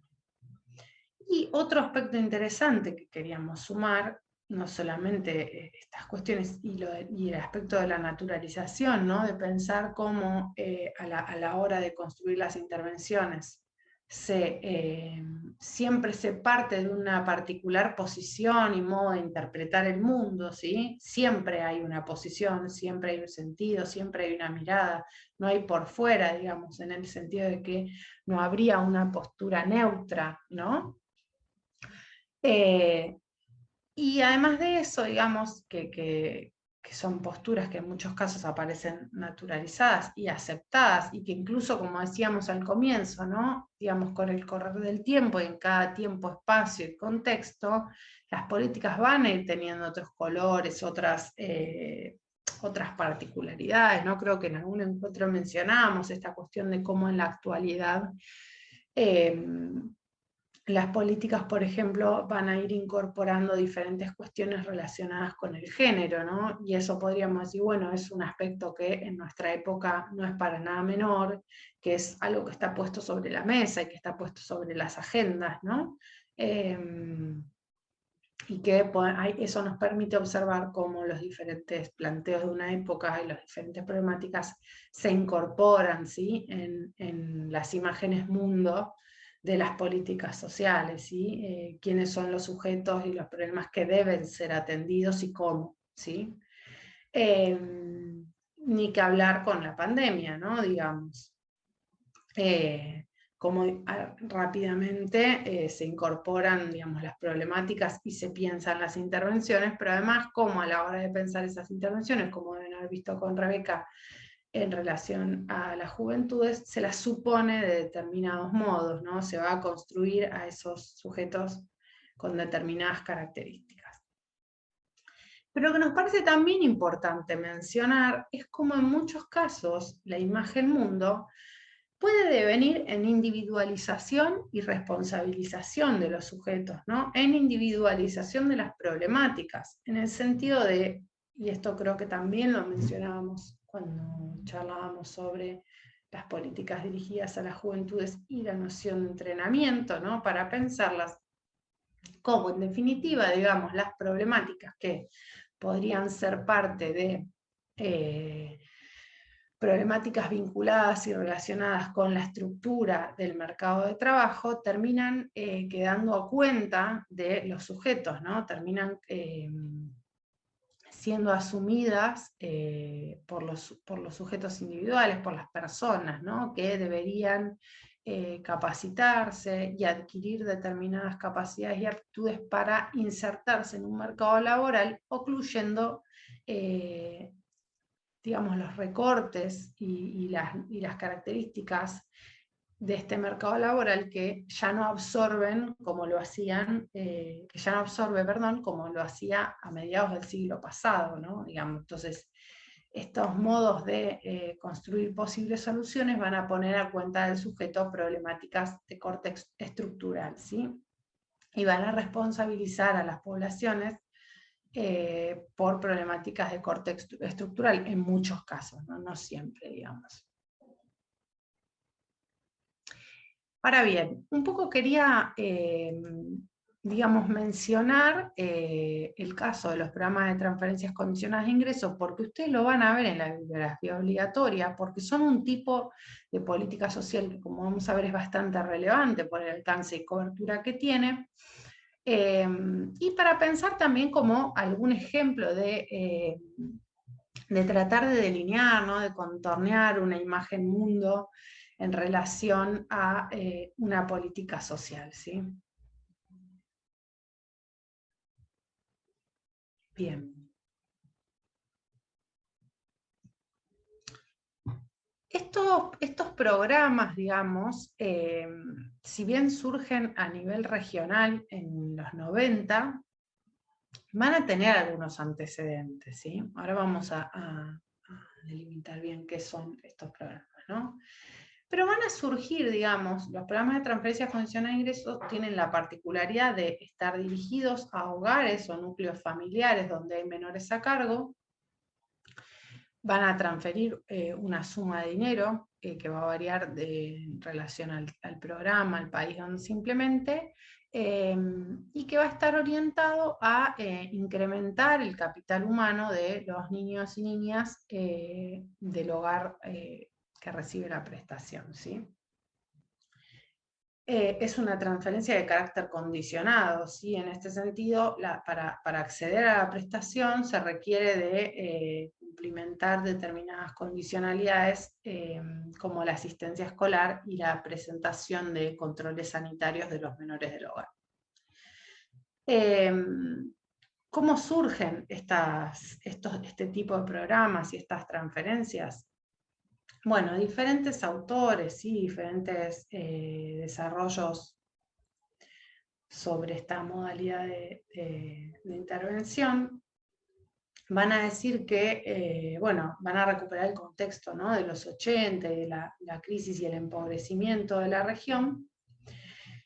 Y otro aspecto interesante que queríamos sumar, no solamente estas cuestiones y el aspecto de la naturalización, ¿no? De pensar cómo a la hora de construir las intervenciones siempre se parte de una particular posición y modo de interpretar el mundo, ¿sí? Siempre hay una posición, siempre hay un sentido, siempre hay una mirada, no hay por fuera, digamos, en el sentido de que no habría una postura neutra, ¿no? Y además de eso, digamos, que son posturas que en muchos casos aparecen naturalizadas y aceptadas, y que incluso, como decíamos al comienzo, ¿no? Digamos, con el correr del tiempo y en cada tiempo, espacio y contexto, las políticas van a ir teniendo otros colores, otras particularidades, ¿no? Creo que en algún encuentro mencionábamos esta cuestión de cómo en la actualidad las políticas, por ejemplo, van a ir incorporando diferentes cuestiones relacionadas con el género, ¿no? Y eso podríamos decir, bueno, es un aspecto que en nuestra época no es para nada menor, que es algo que está puesto sobre la mesa y que está puesto sobre las agendas, ¿no? Y que eso nos permite observar cómo los diferentes planteos de una época y las diferentes problemáticas se incorporan, ¿sí? en las imágenes mundo de las políticas sociales, ¿sí? Quiénes son los sujetos y los problemas que deben ser atendidos y cómo, ¿sí? Ni que hablar con la pandemia, ¿no? Digamos. Cómo rápidamente se incorporan, digamos, las problemáticas y se piensan las intervenciones, pero además cómo a la hora de pensar esas intervenciones, como deben haber visto con Rebeca en relación a las juventudes, se las supone de determinados modos, ¿no? Se va a construir a esos sujetos con determinadas características. Pero lo que nos parece también importante mencionar es cómo en muchos casos la imagen mundo puede devenir en individualización y responsabilización de los sujetos, ¿no? En individualización de las problemáticas, en el sentido de, y esto creo que también lo mencionábamos cuando charlábamos sobre las políticas dirigidas a las juventudes y la noción de entrenamiento, ¿no? Para pensarlas como, en definitiva, digamos, las problemáticas que podrían ser parte de problemáticas vinculadas y relacionadas con la estructura del mercado de trabajo terminan quedando a cuenta de los sujetos, ¿no? Terminan siendo asumidas por los sujetos individuales, por las personas, ¿no? Que deberían capacitarse y adquirir determinadas capacidades y aptitudes para insertarse en un mercado laboral, ocluyendo digamos, los recortes y las características de este mercado laboral que ya no absorben como lo hacían, que ya no absorbe, perdón, como lo hacía a mediados del siglo pasado, ¿no? Digamos, entonces, estos modos de construir posibles soluciones van a poner a cuenta del sujeto problemáticas de corte estructural, ¿sí? Y van a responsabilizar a las poblaciones por problemáticas de corte estructural, en muchos casos, ¿no? No siempre, digamos. Ahora bien, un poco quería, digamos, mencionar el caso de los programas de transferencias condicionadas de ingresos, porque ustedes lo van a ver en la bibliografía obligatoria, porque son un tipo de política social que, como vamos a ver, es bastante relevante por el alcance y cobertura que tiene. Y para pensar también como algún ejemplo de tratar de delinear, ¿no? De contornear una imagen mundo en relación a una política social, ¿sí? Bien. Estos programas, digamos, si bien surgen a nivel regional en los 90, van a tener algunos antecedentes, ¿sí? Ahora vamos a delimitar bien qué son estos programas, ¿no? Pero van a surgir, digamos, los programas de transferencia condicional de ingresos tienen la particularidad de estar dirigidos a hogares o núcleos familiares donde hay menores a cargo. Van a transferir una suma de dinero que va a variar en relación al programa, al país donde se implemente, y que va a estar orientado a incrementar el capital humano de los niños y niñas del hogar que recibe la prestación, ¿sí? Es una transferencia de carácter condicionado, ¿sí? En este sentido, para acceder a la prestación se requiere de cumplimentar determinadas condicionalidades como la asistencia escolar y la presentación de controles sanitarios de los menores del hogar. ¿Cómo surgen este tipo de programas y estas transferencias? Bueno, diferentes autores, ¿sí? Diferentes desarrollos sobre esta modalidad de intervención, van a decir que, bueno, van a recuperar el contexto, ¿no? De los 80, de la crisis y el empobrecimiento de la región,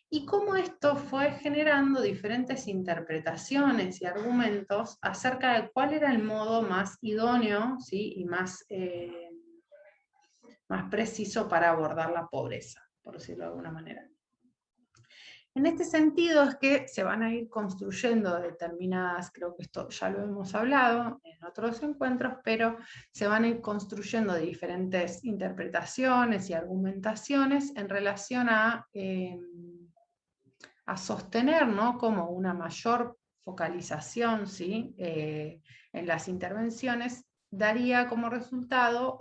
y cómo esto fue generando diferentes interpretaciones y argumentos acerca de cuál era el modo más idóneo, ¿sí? Y más preciso para abordar la pobreza, por decirlo de alguna manera. En este sentido es que se van a ir construyendo determinadas, creo que esto ya lo hemos hablado en otros encuentros, pero se van a ir construyendo diferentes interpretaciones y argumentaciones en relación a sostener, ¿no?, como una mayor focalización, ¿sí?, en las intervenciones, daría como resultado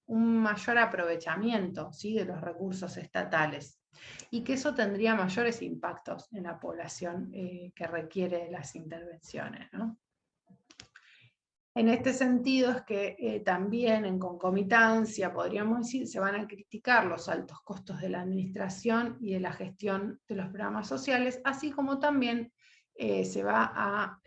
un mayor aprovechamiento, ¿sí?, de los recursos estatales, y que eso tendría mayores impactos en la población que requiere las intervenciones, ¿no? En este sentido es que también en concomitancia, podríamos decir, se van a criticar los altos costos de la administración y de la gestión de los programas sociales, así como también se van a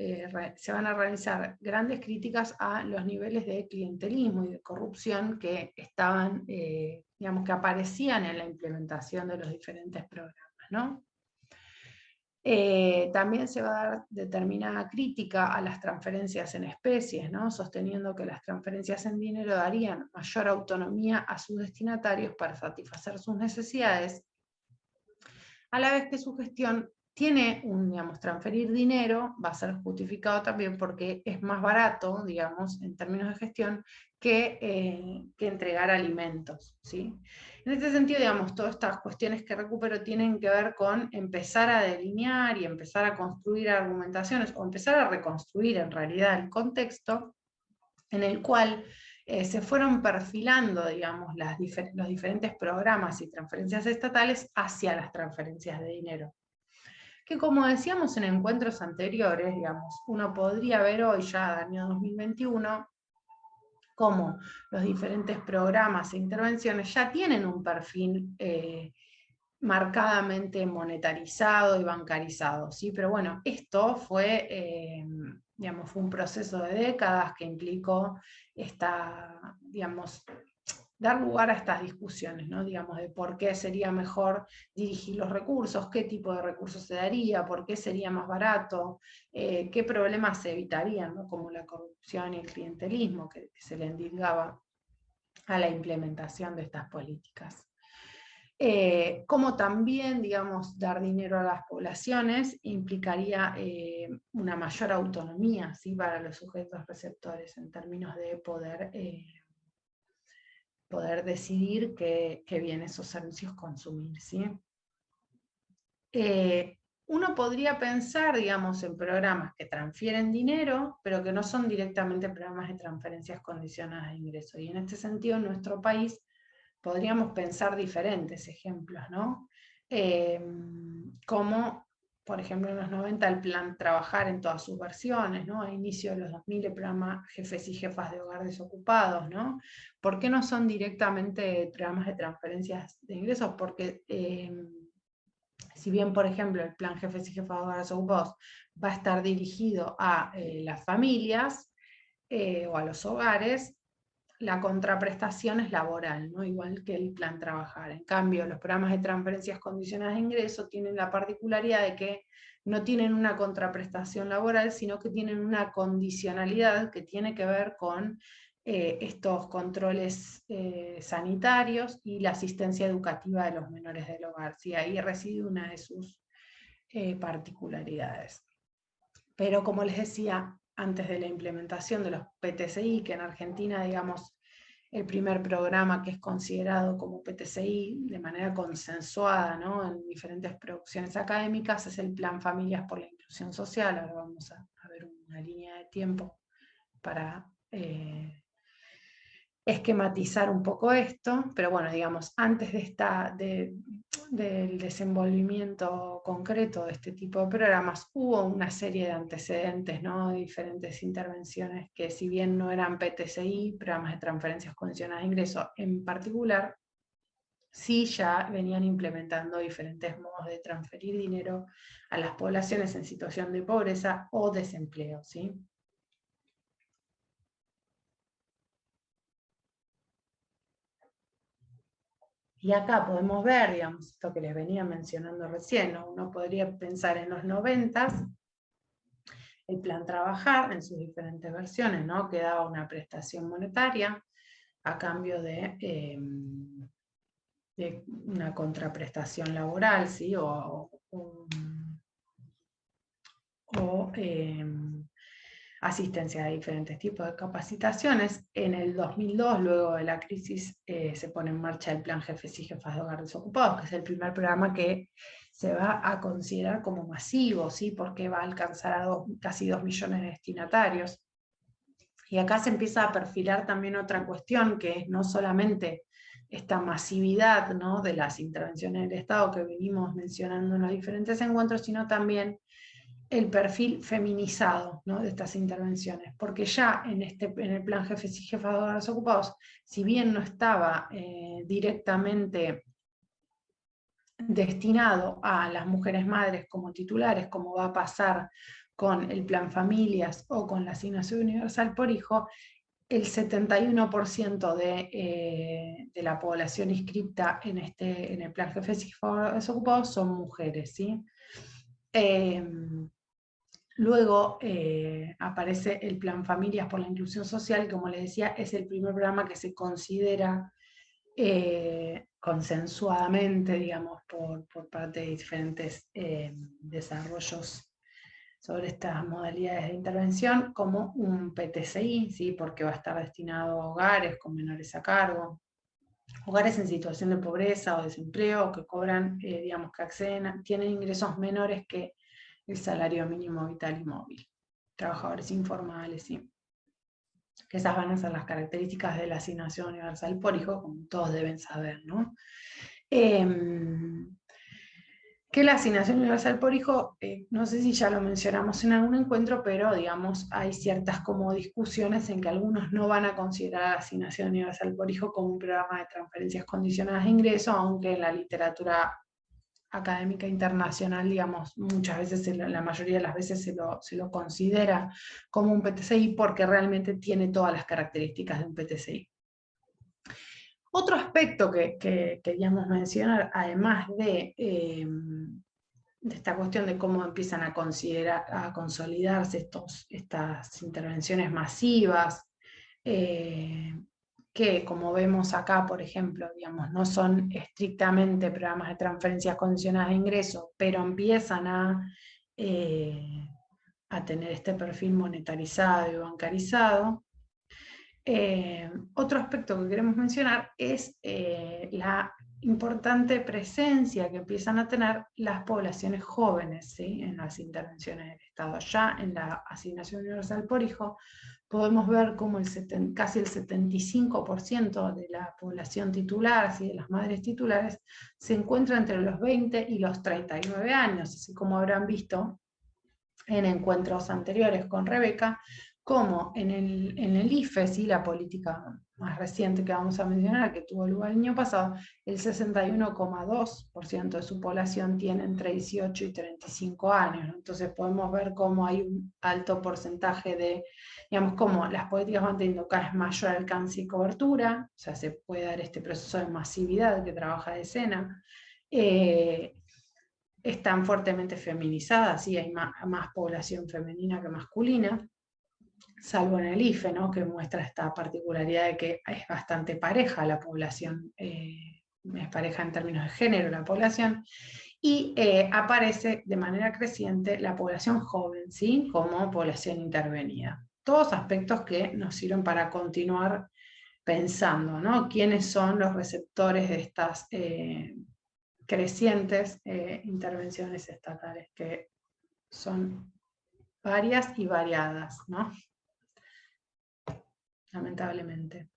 realizar grandes críticas a los niveles de clientelismo y de corrupción que estaban, digamos, que aparecían en la implementación de los diferentes programas, ¿no? También se va a dar determinada crítica a las transferencias en especies, ¿no?, sosteniendo que las transferencias en dinero darían mayor autonomía a sus destinatarios para satisfacer sus necesidades, a la vez que su gestión tiene digamos, transferir dinero va a ser justificado también porque es más barato, digamos, en términos de gestión, que entregar alimentos, ¿sí? En este sentido, digamos, todas estas cuestiones que recupero tienen que ver con empezar a delinear y empezar a construir argumentaciones, o empezar a reconstruir en realidad el contexto en el cual se fueron perfilando, digamos, los diferentes programas y transferencias estatales hacia las transferencias de dinero. Que, como decíamos en encuentros anteriores, digamos, uno podría ver hoy ya, año 2021, cómo los diferentes programas e intervenciones ya tienen un perfil marcadamente monetarizado y bancarizado, ¿sí? Pero bueno, esto fue, digamos, fue un proceso de décadas que implicó digamos, dar lugar a estas discusiones, ¿no?, digamos, de por qué sería mejor dirigir los recursos, qué tipo de recursos se daría, por qué sería más barato, qué problemas se evitarían, ¿no?, como la corrupción y el clientelismo que se le endilgaba a la implementación de estas políticas. Como también, digamos, dar dinero a las poblaciones implicaría una mayor autonomía, ¿sí?, para los sujetos receptores en términos de poder decidir qué bienes o servicios consumir, ¿sí? Uno podría pensar, digamos, en programas que transfieren dinero, pero que no son directamente programas de transferencias condicionadas de ingreso. Y en este sentido, en nuestro país, podríamos pensar diferentes ejemplos, ¿no? Como, por ejemplo, en los 90 el plan Trabajar en todas sus versiones, ¿no? A inicio de los 2000 el programa Jefes y Jefas de Hogar Desocupados, ¿no? ¿Por qué no son directamente programas de transferencias de ingresos? Porque si bien, por ejemplo, el plan Jefes y Jefas de Hogar Desocupados va a estar dirigido a las familias o a los hogares, la contraprestación es laboral, ¿no?, igual que el plan Trabajar. En cambio, los programas de transferencias condicionadas de ingreso tienen la particularidad de que no tienen una contraprestación laboral, sino que tienen una condicionalidad que tiene que ver con estos controles sanitarios y la asistencia educativa de los menores del hogar. ¿Sí? Ahí reside una de sus particularidades. Pero como les decía, antes de la implementación de los PTCI, que en Argentina, digamos, el primer programa que es considerado como PTCI de manera consensuada, ¿no?, en diferentes producciones académicas, es el Plan Familias por la Inclusión Social. Ahora vamos a ver una línea de tiempo para esquematizar un poco esto, pero bueno, digamos, antes del desenvolvimiento concreto de este tipo de programas, hubo una serie de antecedentes, ¿no?, de diferentes intervenciones que, si bien no eran PTCI, programas de transferencias condicionadas de ingreso en particular, sí ya venían implementando diferentes modos de transferir dinero a las poblaciones en situación de pobreza o desempleo, ¿sí? Y acá podemos ver, digamos, esto que les venía mencionando recién, ¿no? Uno podría pensar en los 90, el plan Trabajar en sus diferentes versiones, ¿no?, que daba una prestación monetaria a cambio de una contraprestación laboral, ¿sí?, o o asistencia a diferentes tipos de capacitaciones. En el 2002, luego de la crisis, se pone en marcha el Plan Jefes y Jefas de Hogar Desocupados, que es el primer programa que se va a considerar como masivo, ¿sí? Porque va a alcanzar a casi 2 millones de destinatarios. Y acá se empieza a perfilar también otra cuestión, que es no solamente esta masividad, ¿no?, de las intervenciones del Estado que venimos mencionando en los diferentes encuentros, sino también el perfil feminizado, ¿no?, de estas intervenciones, porque ya en el Plan Jefes y Jefas de Hogar Desocupados, si bien no estaba directamente destinado a las mujeres madres como titulares, como va a pasar con el Plan Familias o con la Asignación Universal por Hijo, el 71% de la población inscripta en el Plan Jefes y Jefas de Hogar Desocupados son mujeres, ¿sí? Luego aparece el Plan Familias por la Inclusión Social, y como les decía, es el primer programa que se considera consensuadamente, digamos, por parte de diferentes desarrollos sobre estas modalidades de intervención como un PTCI, ¿sí? Porque va a estar destinado a hogares con menores a cargo, hogares en situación de pobreza o desempleo, que cobran, digamos, que acceden, tienen ingresos menores que el salario mínimo vital y móvil, trabajadores informales, ¿sí? Que esas van a ser las características de la Asignación Universal por Hijo, como todos deben saber, ¿no? Que la Asignación Universal por Hijo, no sé si ya lo mencionamos en algún encuentro, pero digamos, hay ciertas como discusiones en que algunos no van a considerar la Asignación Universal por Hijo como un programa de transferencias condicionadas de ingreso, aunque en la literatura académica internacional, digamos, muchas veces, la mayoría de las veces se lo considera como un PTCI porque realmente tiene todas las características de un PTCI. Otro aspecto que queríamos mencionar, además de esta cuestión de cómo empiezan a consolidarse estas intervenciones masivas, que como vemos acá, por ejemplo, digamos, no son estrictamente programas de transferencias condicionadas de ingreso, pero empiezan a tener este perfil monetarizado y bancarizado. Otro aspecto que queremos mencionar es la importante presencia que empiezan a tener las poblaciones jóvenes, ¿sí?, en las intervenciones del Estado. Ya en la Asignación Universal por Hijo podemos ver cómo casi el 75% de la población titular, ¿sí?, de las madres titulares, se encuentra entre los 20 y los 39 años, así como habrán visto en encuentros anteriores con Rebeca, como en el IFE, ¿sí?, la política más reciente que vamos a mencionar, que tuvo lugar el año pasado, el 61,2% de su población tiene entre 18 y 35 años. Entonces podemos ver cómo hay un alto porcentaje de, digamos, cómo las políticas van teniendo cada vez mayor alcance y cobertura, o sea, se puede dar este proceso de masividad que trabaja de escena. Están fuertemente feminizadas, ¿sí? Hay más población femenina que masculina, salvo en el IFE, ¿no?, que muestra esta particularidad de que es bastante pareja la población, es pareja en términos de género la población, y aparece de manera creciente la población joven, ¿sí?, como población intervenida. Todos aspectos que nos sirven para continuar pensando, ¿no?, quiénes son los receptores de estas crecientes intervenciones estatales, que son varias y variadas, ¿no?, lamentablemente.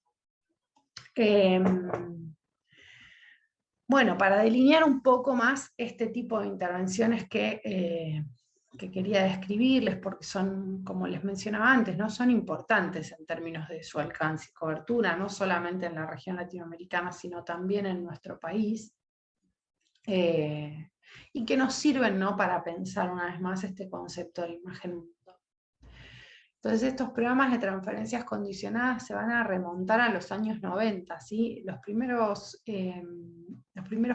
Bueno, para delinear un poco más este tipo de intervenciones que quería describirles, porque son, como les mencionaba antes, ¿no?, son importantes en términos de su alcance y cobertura, no solamente en la región latinoamericana, sino también en nuestro país, y que nos sirven, ¿no?, para pensar una vez más este concepto de imagen mundo. Entonces estos programas de transferencias condicionadas se van a remontar a los años 90, ¿sí? Los primeros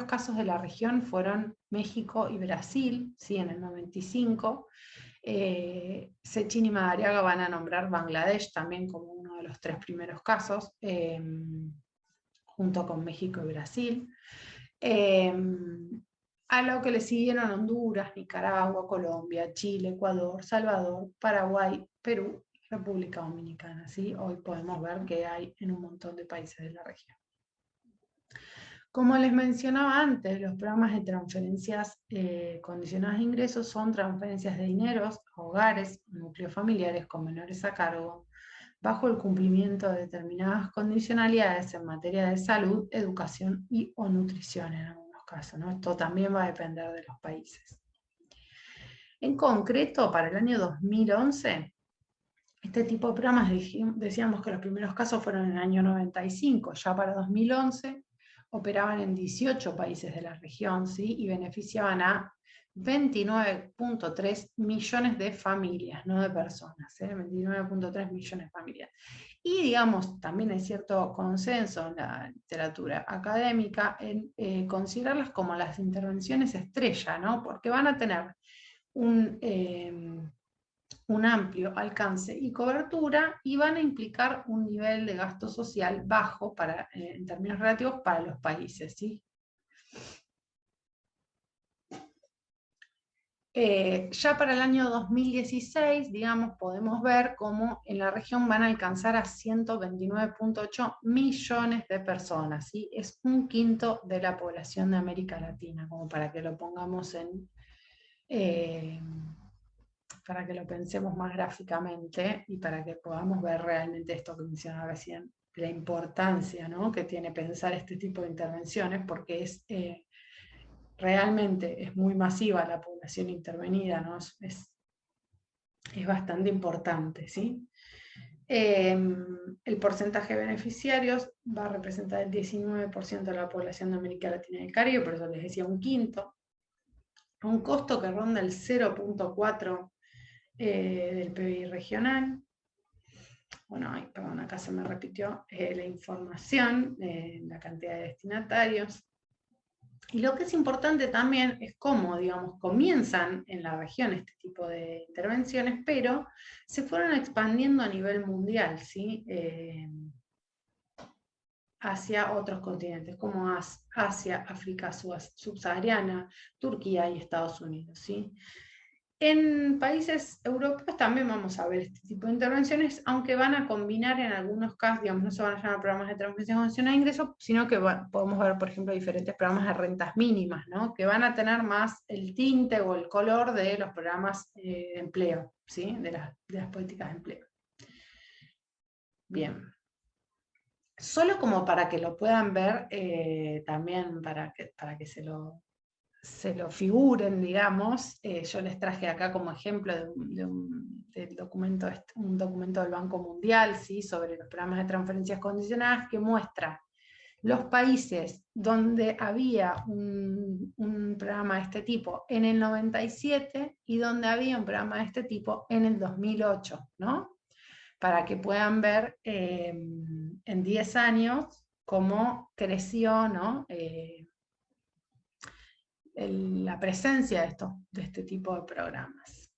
casos de la región fueron México y Brasil, ¿sí?, en el 95. Sechin y Madariaga van a nombrar Bangladesh también como uno de los 3 primeros casos, junto con México y Brasil. a lo que le siguieron Honduras, Nicaragua, Colombia, Chile, Ecuador, Salvador, Paraguay, Perú y República Dominicana. ¿Sí? Hoy podemos ver que hay en un montón de países de la región. Como les mencionaba antes, los programas de transferencias condicionadas de ingresos son transferencias de dineros a hogares, núcleos familiares con menores a cargo, bajo el cumplimiento de determinadas condicionalidades en materia de salud, educación y o nutrición en algunos casos, ¿no? Esto también va a depender de los países. En concreto, para el año 2011, este tipo de programas, decíamos que los primeros casos fueron en el año 95, ya para 2011 operaban en 18 países de la región, ¿sí? Y beneficiaban a 29.3 millones de familias, no de personas, 29.3 millones de familias. Y digamos, también hay cierto consenso en la literatura académica en considerarlas como las intervenciones estrella, ¿no? Porque van a tener un amplio alcance y cobertura y van a implicar un nivel de gasto social bajo en términos relativos para los países, ¿sí? Ya para el año 2016, digamos, podemos ver cómo en la región van a alcanzar a 129.8 millones de personas, ¿sí? Es un quinto de la población de América Latina, como para que lo pongamos para que lo pensemos más gráficamente y para que podamos ver realmente esto que mencionaba recién, la importancia, ¿no?, que tiene pensar este tipo de intervenciones, porque realmente es muy masiva la población intervenida, ¿no? Es bastante importante, ¿sí? El porcentaje de beneficiarios va a representar el 19% de la población de América Latina y el Caribe, por eso les decía un quinto, a un costo que ronda el 0.4 del PBI regional. Bueno, perdón, acá se me repitió la información, la cantidad de destinatarios. Y lo que es importante también es cómo, digamos, comienzan en la región este tipo de intervenciones, pero se fueron expandiendo a nivel mundial, ¿sí? Hacia otros continentes, como Asia, África subsahariana, Turquía y Estados Unidos, ¿sí? En países europeos también vamos a ver este tipo de intervenciones, aunque van a combinar en algunos casos, digamos, no se van a llamar programas de transferencia condicional de ingresos, sino que podemos ver, por ejemplo, diferentes programas de rentas mínimas, ¿no?, que van a tener más el tinte o el color de los programas de empleo, ¿sí?, de las políticas de empleo. Bien. Solo como para que lo puedan ver, también para que se lo figuren, digamos, yo les traje acá como ejemplo del documento, un documento del Banco Mundial, ¿sí?, sobre los programas de transferencias condicionadas, que muestra los países donde había un programa de este tipo en el 97 y donde había un programa de este tipo en el 2008, ¿no? Para que puedan ver en 10 años cómo creció, ¿no?, la presencia de este tipo de programas.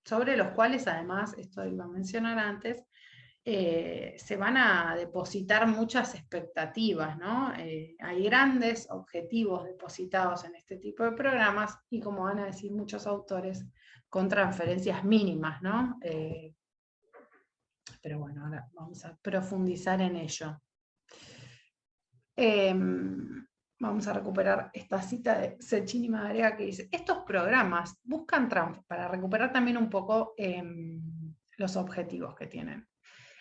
Sobre los cuales, además, esto iba a mencionar antes, se van a depositar muchas expectativas, ¿no? Hay grandes objetivos depositados en este tipo de programas y, como van a decir muchos autores, con transferencias mínimas, ¿no? Pero bueno, ahora vamos a profundizar en ello. Vamos a recuperar esta cita de Cecchini Madariaga, que dice: estos programas buscan, para recuperar también un poco los objetivos que tienen,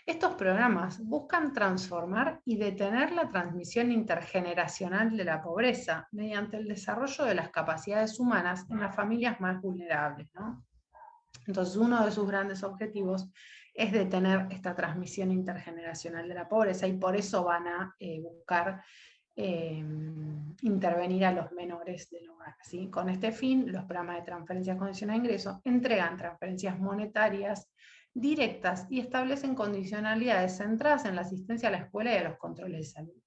estos programas buscan transformar y detener la transmisión intergeneracional de la pobreza mediante el desarrollo de las capacidades humanas en las familias más vulnerables, ¿no? Entonces, uno de sus grandes objetivos es detener esta transmisión intergeneracional de la pobreza, y por eso van a buscar intervenir a los menores del hogar, ¿sí? Con este fin, los programas de transferencias condicionadas de ingreso entregan transferencias monetarias directas y establecen condicionalidades centradas en la asistencia a la escuela y a los controles de salud.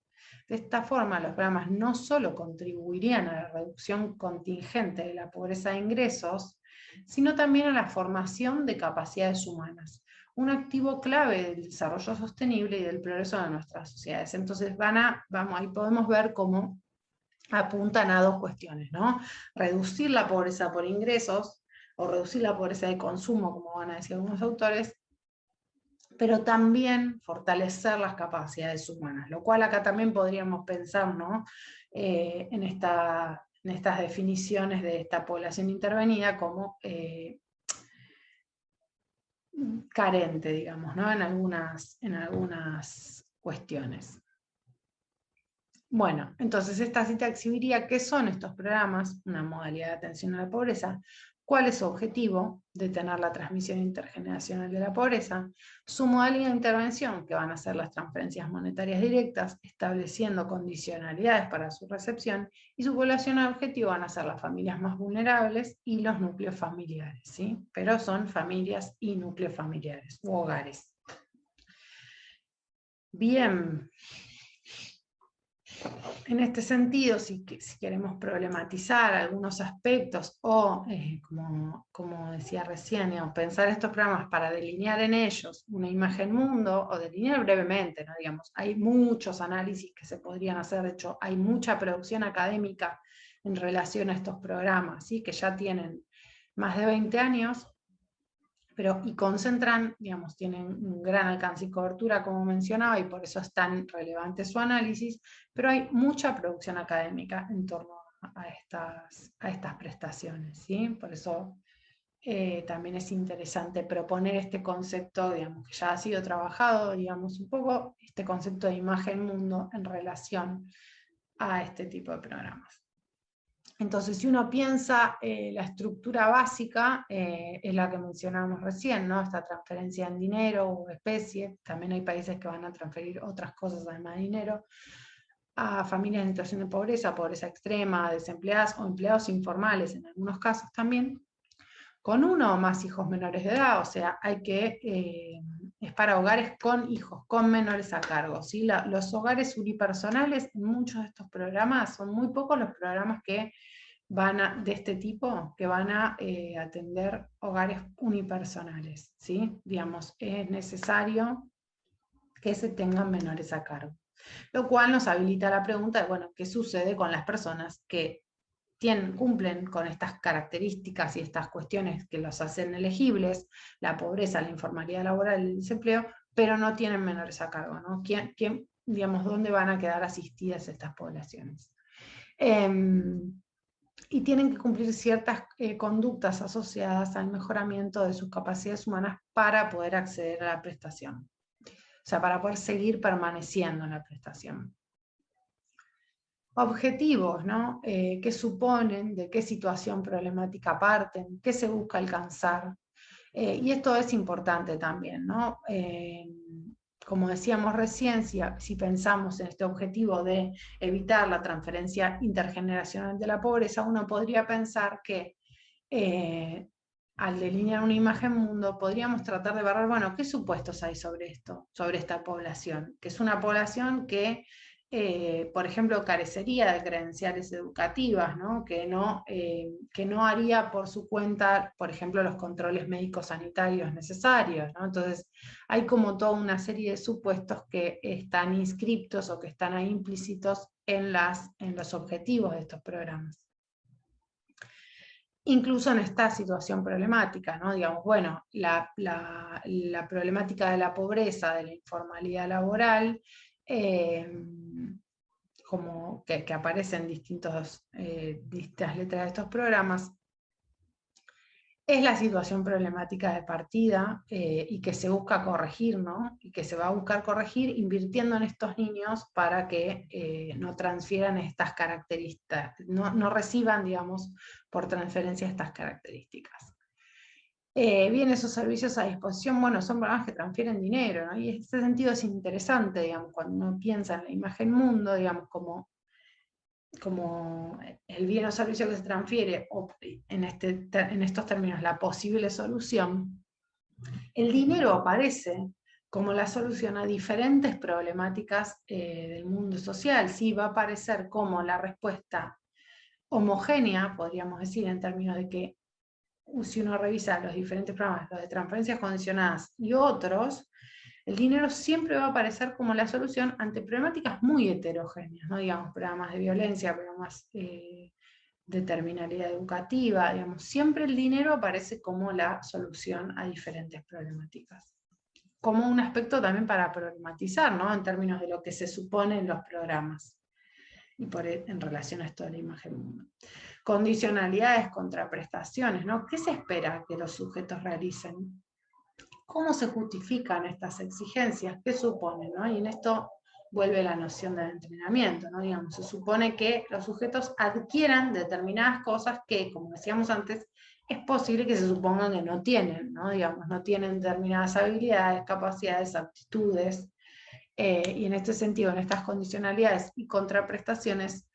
De esta forma, los programas no solo contribuirían a la reducción contingente de la pobreza de ingresos, sino también a la formación de capacidades humanas, un activo clave del desarrollo sostenible y del progreso de nuestras sociedades. Entonces ahí podemos ver cómo apuntan a dos cuestiones, ¿no? Reducir la pobreza por ingresos, o reducir la pobreza de consumo, como van a decir algunos autores, pero también fortalecer las capacidades humanas, lo cual acá también podríamos pensar, ¿no? En estas definiciones de esta población intervenida como carente, digamos, ¿no? En algunas cuestiones. Bueno, entonces esta cita exhibiría qué son estos programas, una modalidad de atención a la pobreza, cuál es su objetivo, detener la transmisión intergeneracional de la pobreza, su modalidad de intervención, que van a ser las transferencias monetarias directas, estableciendo condicionalidades para su recepción, y su población objetivo van a ser las familias más vulnerables y los núcleos familiares, ¿sí? Pero son familias y núcleos familiares, u hogares. Bien. En este sentido, si queremos problematizar algunos aspectos o, como decía recién, pensar estos programas para delinear en ellos una imagen mundo, o delinear brevemente, ¿no? Digamos, hay muchos análisis que se podrían hacer, de hecho hay mucha producción académica en relación a estos programas, ¿sí? Que ya tienen más de 20 años, y concentran, digamos, tienen un gran alcance y cobertura, como mencionaba, y por eso es tan relevante su análisis, pero hay mucha producción académica en torno a estas prestaciones, ¿sí? Por eso también es interesante proponer este concepto, digamos, que ya ha sido trabajado, digamos, un poco, este concepto de imagen mundo en relación a este tipo de programas. Entonces, si uno piensa, la estructura básica es la que mencionábamos recién, ¿no? Esta transferencia en dinero o especie, también hay países que van a transferir otras cosas además de dinero, a familias en situación de pobreza, pobreza extrema, desempleadas o empleados informales en algunos casos también, con uno o más hijos menores de edad, o sea, es para hogares con hijos, con menores a cargo, ¿sí? Los hogares unipersonales, en muchos de estos programas, son muy pocos los programas que de este tipo, que van a atender hogares unipersonales, ¿sí? Digamos, es necesario que se tengan menores a cargo. Lo cual nos habilita la pregunta de, bueno, ¿qué sucede con las personas que cumplen con estas características y estas cuestiones que los hacen elegibles, la pobreza, la informalidad laboral, el desempleo, pero no tienen menores a cargo, ¿no? Digamos, ¿dónde van a quedar asistidas estas poblaciones? Y tienen que cumplir ciertas conductas asociadas al mejoramiento de sus capacidades humanas para poder acceder a la prestación. O sea, para poder seguir permaneciendo en la prestación. Objetivos, ¿no? ¿Qué suponen? ¿De qué situación problemática parten? ¿Qué se busca alcanzar? Y esto es importante también, ¿no? Como decíamos recién, si pensamos en este objetivo de evitar la transferencia intergeneracional de la pobreza, uno podría pensar que al delinear una imagen mundo, podríamos tratar de ver, bueno, ¿qué supuestos hay sobre esto, sobre esta población? Que es una población que, por ejemplo, carecería de credenciales educativas, ¿no? Que no haría por su cuenta, por ejemplo, los controles médicos sanitarios necesarios, ¿no? Entonces, hay como toda una serie de supuestos que están inscriptos o que están ahí implícitos en los objetivos de estos programas. Incluso en esta situación problemática, ¿no? Digamos, bueno, la problemática de la pobreza, de la informalidad laboral, como que aparece en distintas letras de estos programas, es la situación problemática de partida y que se busca corregir, ¿no? Y que se va a buscar corregir invirtiendo en estos niños para que no transfieran estas características, no reciban, digamos, por transferencia estas características. Bien, esos servicios a disposición, bueno, son programas que transfieren dinero, ¿no? Y en ese sentido es interesante, digamos, cuando uno piensa en la imagen mundo, digamos, como el bien o servicio que se transfiere, o en estos términos, la posible solución, el dinero aparece como la solución a diferentes problemáticas del mundo social. Sí, va a aparecer como la respuesta homogénea, podríamos decir, en términos de que si uno revisa los diferentes programas, los de transferencias condicionadas y otros, el dinero siempre va a aparecer como la solución ante problemáticas muy heterogéneas, ¿no? Digamos, programas de violencia, programas de terminalidad educativa, digamos, siempre el dinero aparece como la solución a diferentes problemáticas. Como un aspecto también para problematizar, ¿no? En términos de lo que se supone en los programas, y en relación a esto de la imagen mundo. Condicionalidades, contraprestaciones, ¿no? ¿Qué se espera que los sujetos realicen? ¿Cómo se justifican estas exigencias? ¿Qué suponen? ¿No? Y en esto vuelve la noción del entrenamiento, ¿no? Digamos, se supone que los sujetos adquieran determinadas cosas que, como decíamos antes, es posible que se supongan que no tienen, ¿no? Digamos, no tienen determinadas habilidades, capacidades, aptitudes, y en este sentido, en estas condicionalidades y contraprestaciones,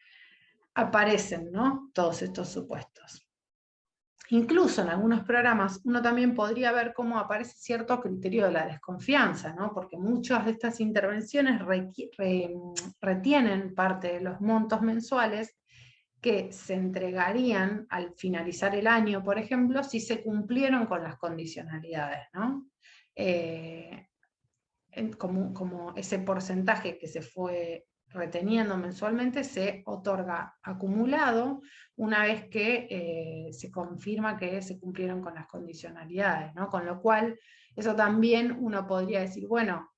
aparecen, ¿no? Todos estos supuestos. Incluso en algunos programas uno también podría ver cómo aparece cierto criterio de la desconfianza, ¿no? Porque muchas de estas intervenciones retienen parte de los montos mensuales que se entregarían al finalizar el año, por ejemplo, si se cumplieron con las condicionalidades, ¿no? Como ese porcentaje que se fue reteniendo mensualmente se otorga acumulado una vez que se confirma que se cumplieron con las condicionalidades, ¿no? Con lo cual, eso también uno podría decir, bueno,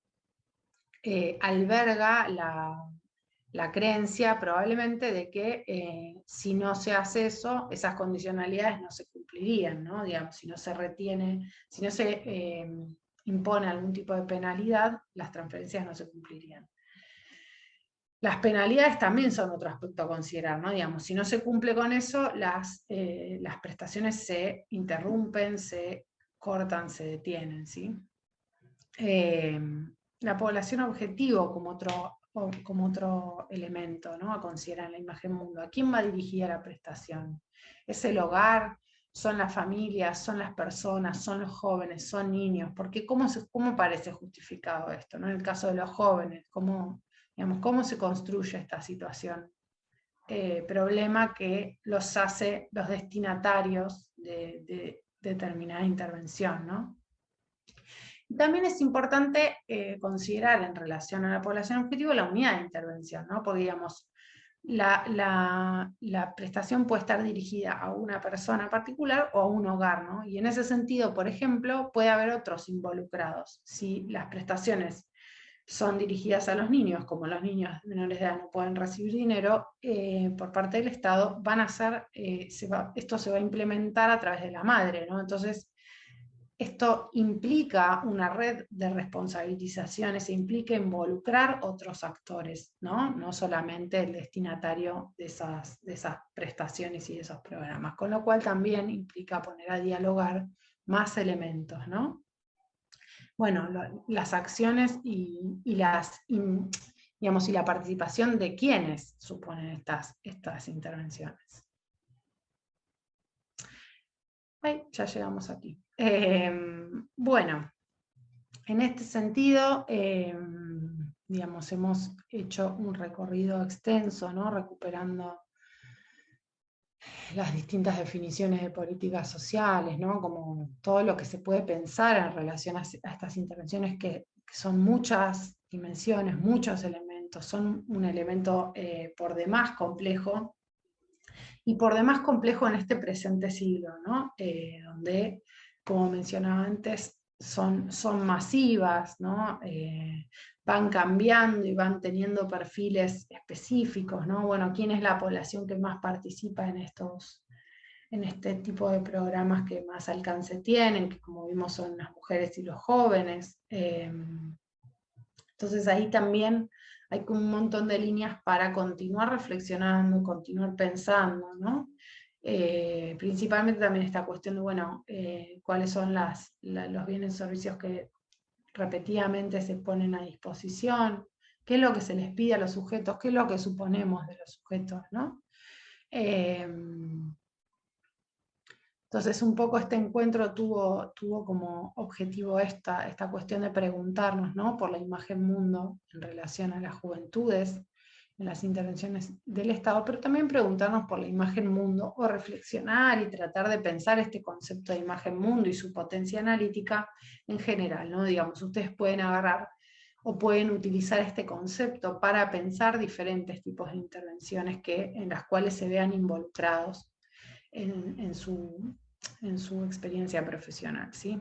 alberga la creencia probablemente de que si no se hace eso, esas condicionalidades no se cumplirían, ¿no? Digamos, si no se retiene, si no se impone algún tipo de penalidad, las transferencias no se cumplirían. Las penalidades también son otro aspecto a considerar, ¿no? Digamos, si no se cumple con eso, las prestaciones se interrumpen, se cortan, se detienen, ¿sí? La población objetivo como otro elemento, ¿no? A considerar en la imagen mundo. ¿A quién va dirigida la prestación? ¿Es el hogar? ¿Son las familias? ¿Son las personas? ¿Son los jóvenes? ¿Son niños? Porque ¿cómo parece justificado esto, ¿no? En el caso de los jóvenes, ¿cómo se construye esta situación? Problema que los hace los destinatarios de determinada intervención, ¿no? También es importante considerar en relación a la población objetivo la unidad de intervención, ¿no? Porque digamos, la prestación puede estar dirigida a una persona particular o a un hogar, ¿no? Y en ese sentido, por ejemplo, puede haber otros involucrados. Si las prestaciones son dirigidas a los niños, como los niños menores de edad no pueden recibir dinero por parte del Estado, esto se va a implementar a través de la madre, ¿no? Entonces, esto implica una red de responsabilizaciones, implica involucrar otros actores, ¿no? No solamente el destinatario de esas prestaciones y de esos programas, con lo cual también implica poner a dialogar más elementos, ¿no? Bueno, las acciones y la participación de quienes suponen estas intervenciones. Ay, ya llegamos aquí. Bueno, en este sentido, hemos hecho un recorrido extenso, ¿no? Recuperando las distintas definiciones de políticas sociales, ¿no? Como todo lo que se puede pensar en relación a estas intervenciones que son muchas dimensiones, muchos elementos, son un elemento por demás complejo, y por demás complejo en este presente siglo, ¿no? Donde, como mencionaba antes, son masivas, ¿no? Van cambiando y van teniendo perfiles específicos, ¿no? Bueno, ¿quién es la población que más participa en este tipo de programas que más alcance tienen? Que como vimos son las mujeres y los jóvenes. Entonces ahí también hay como un montón de líneas para continuar reflexionando, continuar pensando, ¿no? Principalmente también esta cuestión de, bueno, cuáles son los bienes y servicios que repetidamente se ponen a disposición, qué es lo que se les pide a los sujetos, qué es lo que suponemos de los sujetos, ¿no? Entonces un poco este encuentro tuvo como objetivo esta cuestión de preguntarnos, ¿no? Por la imagen mundo en relación a las juventudes en las intervenciones del Estado, pero también preguntarnos por la imagen mundo o reflexionar y tratar de pensar este concepto de imagen mundo y su potencia analítica en general, ¿no? Digamos, ustedes pueden agarrar o pueden utilizar este concepto para pensar diferentes tipos de intervenciones en las cuales se vean involucrados en su experiencia profesional, ¿sí?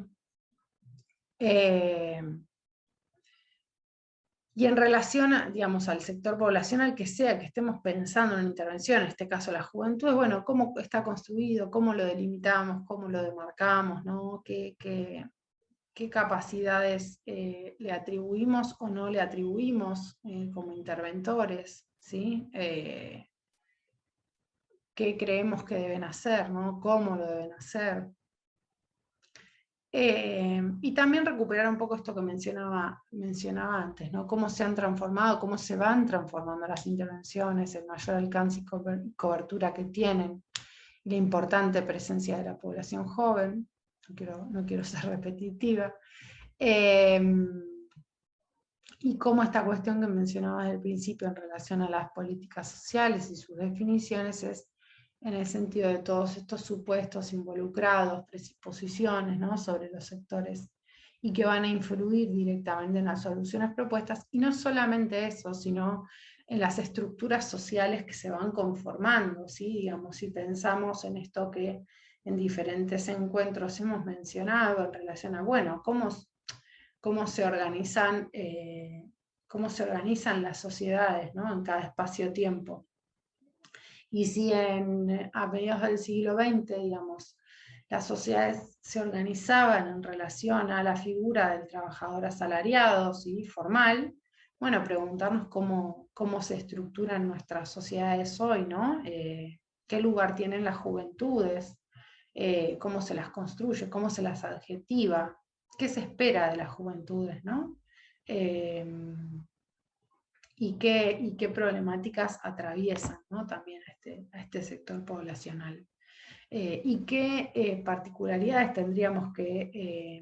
Y en relación, digamos, al sector poblacional que sea que estemos pensando en una intervención, en este caso la juventud, bueno, cómo está construido, cómo lo delimitamos, cómo lo demarcamos, ¿no? ¿Qué capacidades le atribuimos o no le atribuimos como interventores, ¿sí? ¿Qué creemos que deben hacer, ¿no? ¿Cómo lo deben hacer? Y también recuperar un poco esto que mencionaba antes, ¿no? Cómo se han transformado, cómo se van transformando las intervenciones, el mayor alcance y cobertura que tienen, y la importante presencia de la población joven. No quiero ser repetitiva. Y cómo esta cuestión que mencionaba desde el principio en relación a las políticas sociales y sus definiciones es en el sentido de todos estos supuestos involucrados, pressuposiciones, ¿no? Sobre los sectores y que van a influir directamente en las soluciones propuestas, y no solamente eso, sino en las estructuras sociales que se van conformando, ¿sí? Digamos, si pensamos en esto que en diferentes encuentros hemos mencionado en relación a, bueno, cómo se organizan las sociedades, ¿no? En cada espacio-tiempo. Y si a mediados del siglo XX, digamos, las sociedades se organizaban en relación a la figura del trabajador asalariado, ¿sí? Formal, bueno, preguntarnos cómo se estructuran nuestras sociedades hoy, ¿no? ¿Qué lugar tienen las juventudes? ¿Cómo se las construye? ¿Cómo se las adjetiva? ¿Qué se espera de las juventudes, ¿no? Y qué problemáticas atraviesan, ¿no? También a este sector poblacional. Y qué particularidades tendríamos que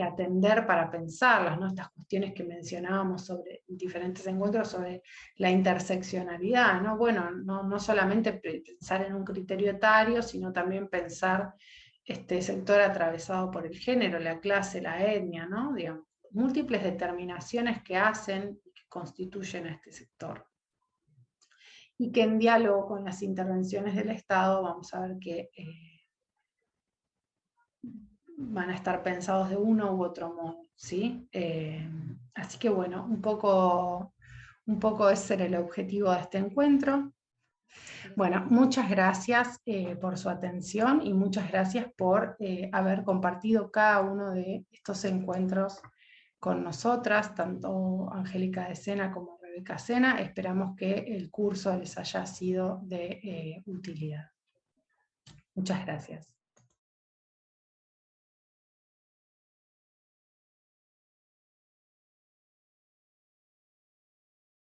atender para pensarlas, ¿no? Estas cuestiones que mencionábamos sobre diferentes encuentros sobre la interseccionalidad, ¿no? Bueno, no solamente pensar en un criterio etario, sino también pensar este sector atravesado por el género, la clase, la etnia, ¿no? Digamos, múltiples determinaciones que hacen y que constituyen a este sector. Y que en diálogo con las intervenciones del Estado vamos a ver que van a estar pensados de uno u otro modo, ¿sí? Así que bueno, un poco ese era el objetivo de este encuentro. Bueno, muchas gracias por su atención y muchas gracias por haber compartido cada uno de estos encuentros con nosotras, tanto Angélica de Sena como Rebeca Sena. Esperamos que el curso les haya sido de utilidad. Muchas gracias.